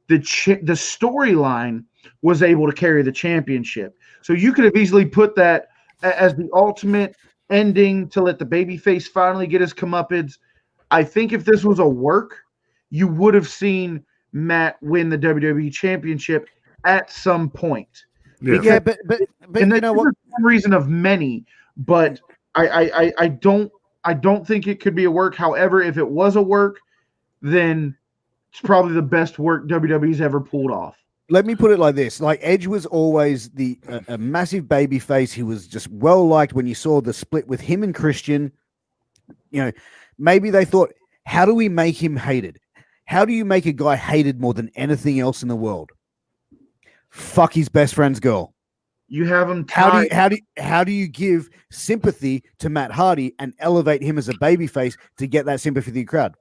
the storyline was able to carry the championship. So you could have easily put that as the ultimate ending to let the babyface finally get his comeuppance. I think if this was a work, you would have seen Matt win the WWE Championship at some point. Yeah, but you know what? One reason of many, but I don't think it could be a work. However, if it was a work, then it's probably the best work WWE's ever pulled off. Let me put it like this: like Edge was always a massive baby face. He was just well liked. When you saw the split with him and Christian, maybe they thought, how do we make him hated? How do you make a guy hated more than anything else in the world? Fuck his best friend's girl. You have him tied. How do you give sympathy to Matt Hardy and elevate him as a babyface to get that sympathy of the crowd?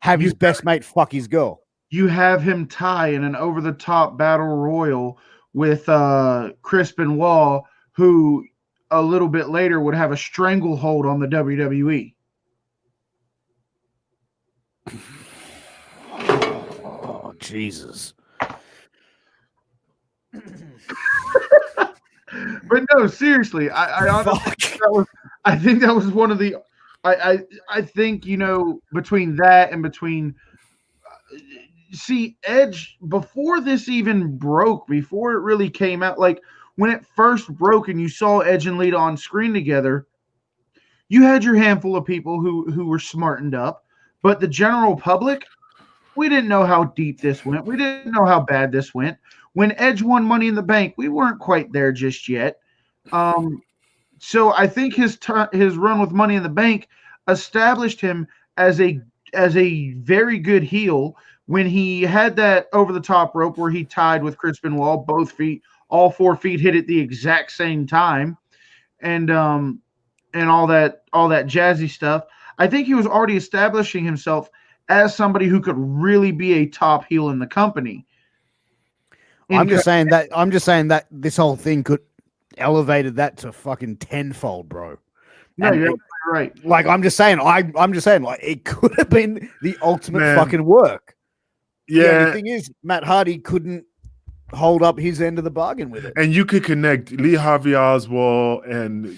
Have his best mate fuck his girl. You have him tie in an over-the-top battle royal with Chris Benoit, who a little bit later would have a stranglehold on the WWE. Oh, Jesus. But no, seriously, I honestly I think that was one of the I think between that and between see Edge before this even broke, before it really came out, like when it first broke and you saw Edge and Lita on screen together, you had your handful of people who were smartened up, but the general public, we didn't know how deep this went. We didn't know how bad this went. When Edge won Money in the Bank, we weren't quite there just yet. So I think his run with Money in the Bank established him as a very good heel when he had that over the top rope where he tied with Chris Benoit, all 4 feet hit at the exact same time, and all that jazzy stuff. I think he was already establishing himself as somebody who could really be a top heel in the company. I'm just saying that this whole thing could elevated that to fucking tenfold, bro. No, you're right. Like I'm just saying, like it could have been the ultimate fucking work. Yeah. The thing is, Matt Hardy couldn't hold up his end of the bargain with it. And you could connect Lee Harvey Oswald and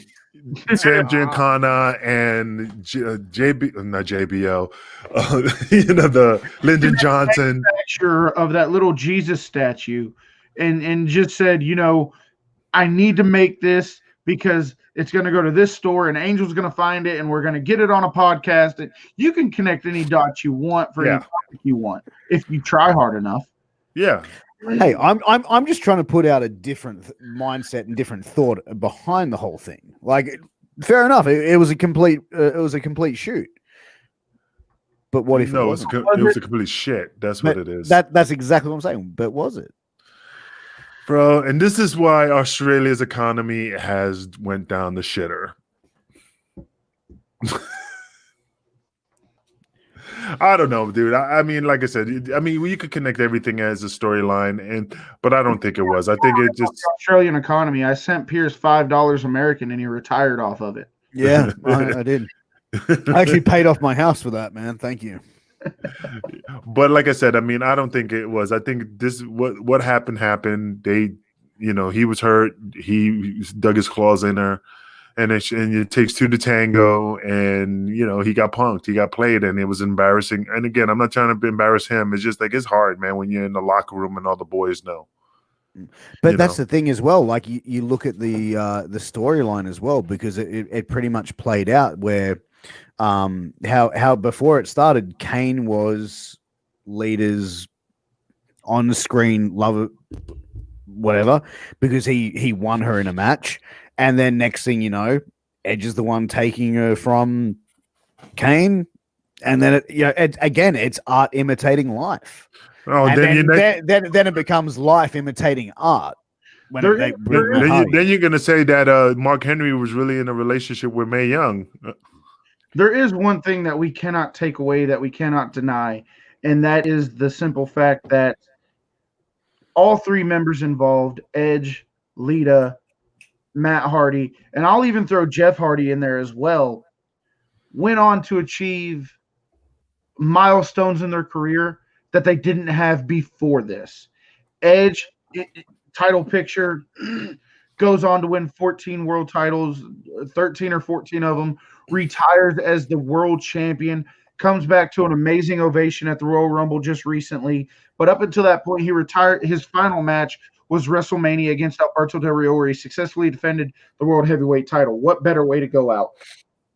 Sam Giancana and JBL, the Lyndon Johnson picture of that little Jesus statue, and just said, I need to make this because it's going to go to this store and Angel's going to find it and we're going to get it on a podcast. And you can connect any dots you want for any topic you want if you try hard enough. Yeah. Hey, I'm just trying to put out a different mindset and different thought behind the whole thing. Like, fair enough, it was a complete shoot. But what if it was a complete shit? That's what it is. That's exactly what I'm saying. But was it, bro? And this is why Australia's economy has went down the shitter. I don't know, dude. I mean, like I said, you could connect everything as a storyline, but I don't think it was. I think it just Australian economy. I sent Piers $5 American, and he retired off of it. Yeah, I did. I actually paid off my house for that, man. Thank you. But like I said, I mean, I don't think it was. I think this what happened. They, he was hurt. He dug his claws in her, and it takes two to tango. And he got punked. He got played, and it was embarrassing. And again, I'm not trying to embarrass him. It's just like it's hard, man, when you're in the locker room and all the boys know. But that's the thing as well. Like you look at the storyline as well, because it pretty much played out where how before it started, Kane was Lita's on the screen lover, whatever, because he won her in a match, and then next thing you know, Edge is the one taking her from Kane, and then it's art imitating life. Oh, and then it becomes life imitating art. Then you're gonna say that Mark Henry was really in a relationship with Mae Young. There is one thing that we cannot take away, that we cannot deny, and that is the simple fact that all three members involved, Edge, Lita, Matt Hardy, and I'll even throw Jeff Hardy in there as well, went on to achieve milestones in their career that they didn't have before this. Edge, title picture, goes on to win 14 world titles, 13 or 14 of them, retires as the world champion, comes back to an amazing ovation at the Royal Rumble just recently. But up until that point, he retired. His final match was WrestleMania against Alberto Del Rio, where he successfully defended the World Heavyweight title. What better way to go out?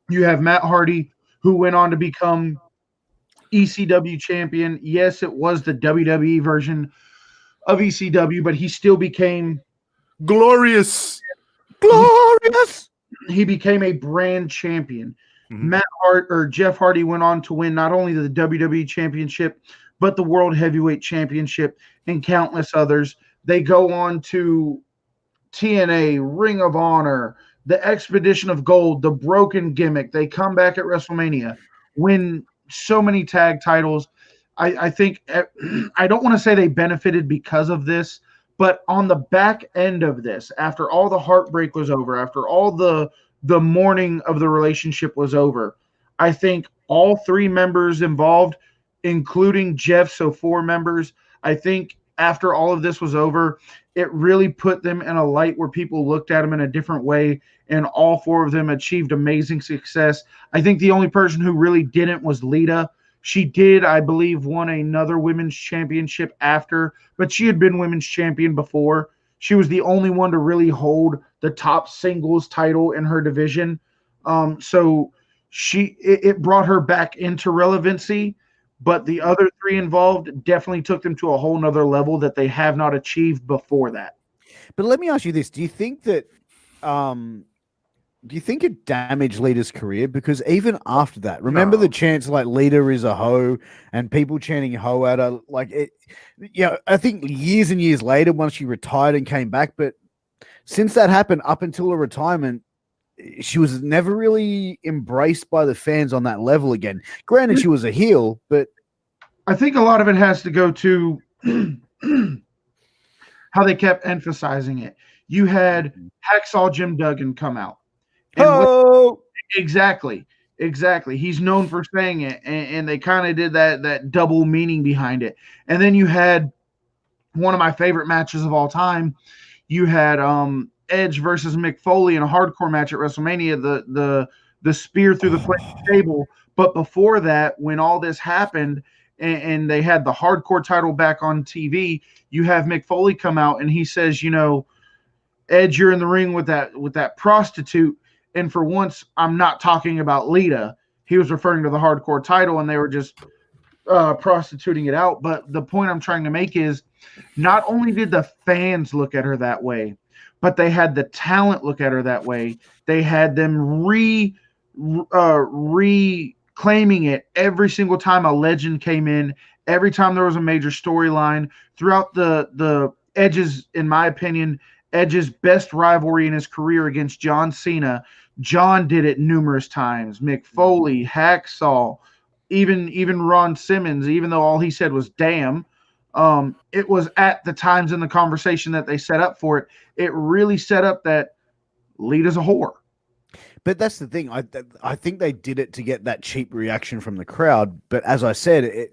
You have Matt Hardy, who went on to become ECW champion. Yes, it was the WWE version of ECW, but he still became glorious. He became a brand champion. Mm-hmm. Jeff Hardy went on to win not only the WWE championship, but the World Heavyweight Championship and countless others. They go on to TNA, Ring of Honor, the Expedition of Gold, the Broken Gimmick. They come back at WrestleMania, win so many tag titles. I think I don't want to say they benefited because of this, but on the back end of this, after all the heartbreak was over, after all the mourning of the relationship was over, I think all three members involved, including Jeff, so 4 members, I think after all of this was over, it really put them in a light where people looked at them in a different way, and all 4 of them achieved amazing success. I think the only person who really didn't was Lita. She did, I believe, won another women's championship after, but she had been women's champion before. She was the only one to really hold the top singles title in her division. So it brought her back into relevancy, but the other 3 involved definitely took them to a whole nother level that they have not achieved before that. But let me ask you this. Do you think that it damaged Lita's career? Because even after that, remember the chants like Lita is a hoe and people chanting hoe at her, like it, I think years and years later, once she retired and came back, but since that happened up until her retirement, she was never really embraced by the fans on that level again. Granted, she was a heel, but I think a lot of it has to go to how they kept emphasizing it. You had Hacksaw Jim Duggan come out. Exactly. He's known for saying it, and they kind of did that double meaning behind it. And then you had one of my favorite matches of all time. You had Edge versus Mick Foley in a hardcore match at WrestleMania, the spear through the table. But before that, when all this happened and they had the hardcore title back on TV, you have Mick Foley come out and he says, Edge, you're in the ring with that prostitute. And for once, I'm not talking about Lita. He was referring to the hardcore title, and they were just prostituting it out. But the point I'm trying to make is not only did the fans look at her that way, but they had the talent look at her that way. They had them reclaiming it every single time a legend came in, every time there was a major storyline. Throughout the Edge's, in my opinion, Edge's best rivalry in his career against John Cena. John did it numerous times. Mick Foley, Hacksaw, even Ron Simmons, even though all he said was damn. It was at the times in the conversation that they set up for it. It really set up that Lita's a whore. But that's the thing. I think they did it to get that cheap reaction from the crowd. But as I said,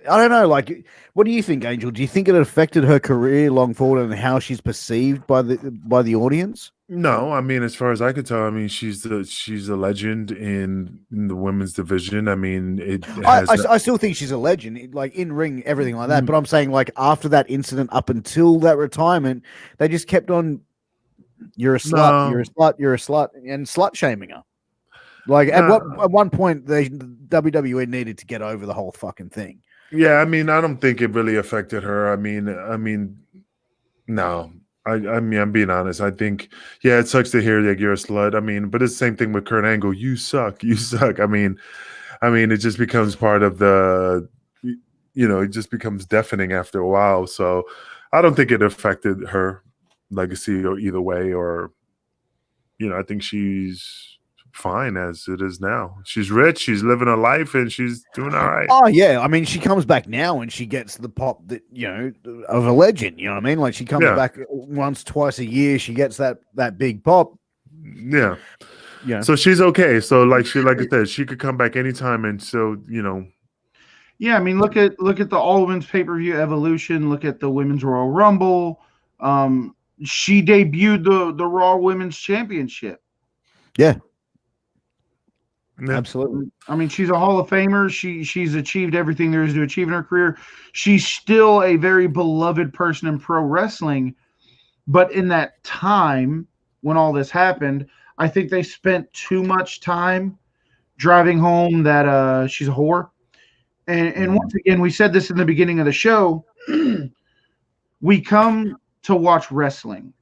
I don't know. Like, what do you think, Angel? Do you think it affected her career long forward and how she's perceived by the audience? No, I mean, as far as I could tell, I mean, she's a legend in the women's division. I mean, I still think she's a legend, like in ring, everything like that. But I'm saying, like, after that incident, up until that retirement, they just kept on. You're a slut. You're a slut. You're a slut, and slut shaming her. Like at one point, the WWE needed to get over the whole fucking thing. Yeah, I mean, I don't think it really affected her. I mean, no. I mean, I'm being honest. I think, yeah, it sucks to hear that you're a slut. I mean, but it's the same thing with Kurt Angle. You suck. You suck. I mean, it just becomes part of the, it just becomes deafening after a while. So I don't think it affected her legacy or either way, or, I think she's fine as it is now. She's rich, she's living her life, and she's doing all right. Oh yeah, I mean, she comes back now and she gets the pop that of a legend. You know what I mean? Like she comes back once, twice a year. She gets that big pop. Yeah. So she's okay. So like I said, she could come back anytime, and so Yeah, I mean, look at the all women's pay-per-view Evolution. Look at the women's Royal Rumble. She debuted the Raw Women's Championship. Yeah. Absolutely. I mean, she's a Hall of Famer. She's achieved everything there is to achieve in her career. She's still a very beloved person in pro wrestling. But in that time when all this happened, I think they spent too much time driving home that she's a whore. And once again, we said this in the beginning of the show. We come to watch wrestling.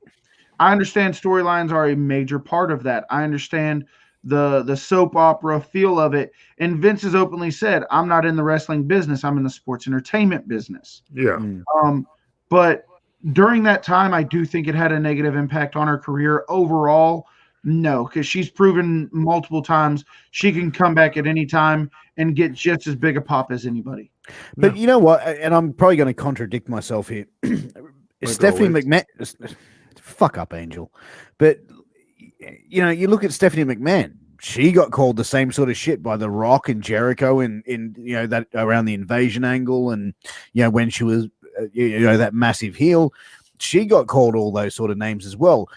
I understand storylines are a major part of that. I understand the soap opera feel of it. And Vince has openly said, I'm not in the wrestling business. I'm in the sports entertainment business. Yeah. But during that time, I do think it had a negative impact on her career. Overall, no, because she's proven multiple times she can come back at any time and get just as big a pop as anybody. But you know what? And I'm probably going to contradict myself here. Stephanie McMahon, fuck up, Angel. But you look at Stephanie McMahon. She got called the same sort of shit by The Rock and Jericho in that around the invasion angle, and when she was that massive heel, she got called all those sort of names as well.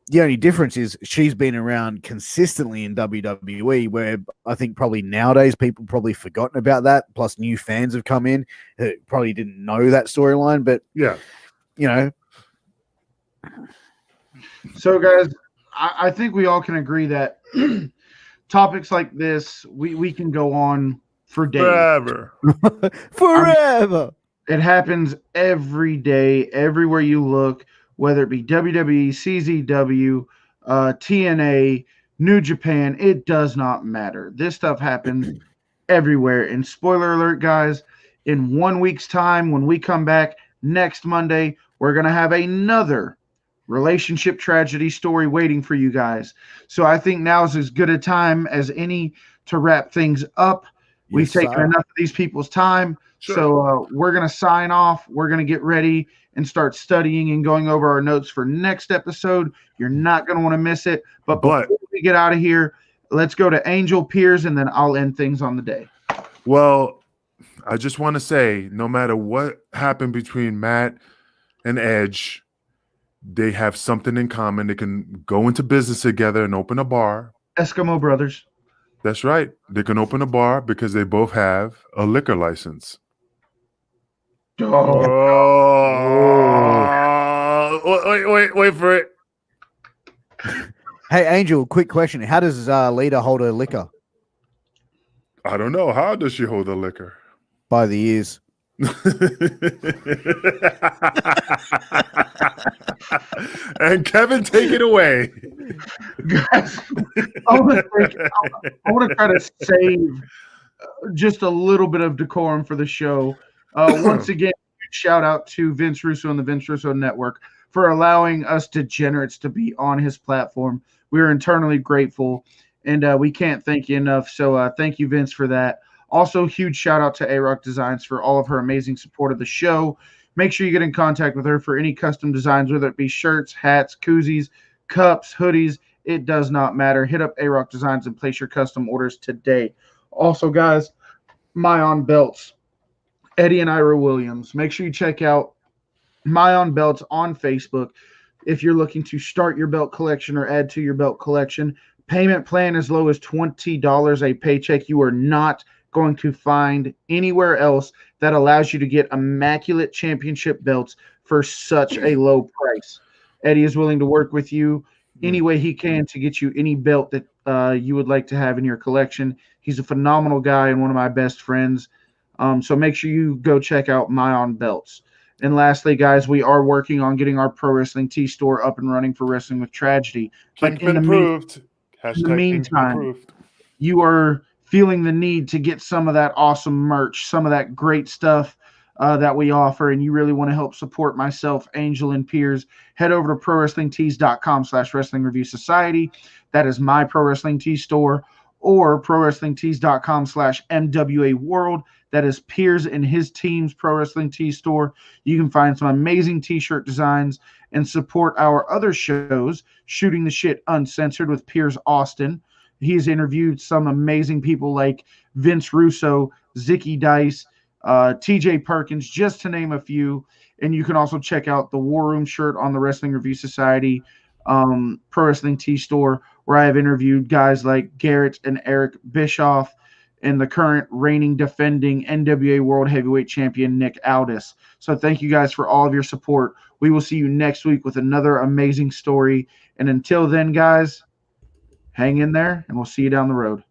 The only difference is she's been around consistently in WWE, where I think probably nowadays people probably forgotten about that. Plus, new fans have come in who probably didn't know that storyline. But yeah, So, guys, I think we all can agree that topics like this, we can go on for days. Forever. It happens every day, everywhere you look, whether it be WWE, CZW, TNA, New Japan, it does not matter. This stuff happens everywhere. And spoiler alert, guys, in 1 week's time, when we come back next Monday, we're going to have another relationship tragedy story waiting for you guys. So I think now is as good a time as any to wrap things up. We've taken enough of these people's time. Sure. So we're going to sign off. We're going to get ready and start studying and going over our notes for next episode. You're not going to want to miss it. But before we get out of here, let's go to Angel, Piers, and then I'll end things on the day. Well, I just want to say, no matter what happened between Matt and Edge, they have something in common. They can go into business together and open a bar. Eskimo Brothers. That's right. They can open a bar because they both have a liquor license. Wait for it. Hey, Angel, quick question. How does Lita hold her liquor? I don't know. How does she hold the liquor? By the ears. And Kevin, take it away. Guys, I want to try to save just a little bit of decorum for the show. Once again, shout out to Vince Russo and the Vince Russo Network for allowing us degenerates to be on his platform. We are internally grateful, and we can't thank you enough. So thank you, Vince, for that. Also, huge shout out to A-Rock Designs for all of her amazing support of the show. Make sure you get in contact with her for any custom designs, whether it be shirts, hats, koozies, cups, hoodies, It does not matter. Hit up A-Rock Designs and place your custom orders today. Also, guys, Mayon Belts, Eddie and Ira Williams. Make sure you check out Mayon Belts on Facebook if you're looking to start your belt collection or add to your belt collection. Payment plan as low as $20 a paycheck. You are not going to find anywhere else that allows you to get immaculate championship belts for such a low price. Eddie is willing to work with you any way he can to get you any belt that you would like to have in your collection. He's a phenomenal guy and one of my best friends. So make sure you go check out Mayon Belts. And lastly, guys, we are working on getting our Pro Wrestling Tee store up and running for Wrestling with Tragedy. But in the meantime, you are feeling the need to get some of that awesome merch, some of that great stuff that we offer, and you really want to help support myself, Angel, and Piers, head over to ProWrestlingTees.com/Wrestling Review Society. That is my Pro Wrestling Tee store. Or ProWrestlingTees.com/MWA World. That is Piers and his team's Pro Wrestling Tee store. You can find some amazing t-shirt designs and support our other shows, Shooting the Shit Uncensored with Piers Austin. He's interviewed some amazing people like Vince Russo, Zicky Dice, TJ Perkins, just to name a few. And you can also check out the War Room shirt on the Wrestling Review Society Pro Wrestling Tee store, where I have interviewed guys like Garrett and Eric Bischoff and the current reigning defending NWA World Heavyweight Champion Nick Aldis. So thank you guys for all of your support. We will see you next week with another amazing story. And until then, guys, hang in there, and we'll see you down the road.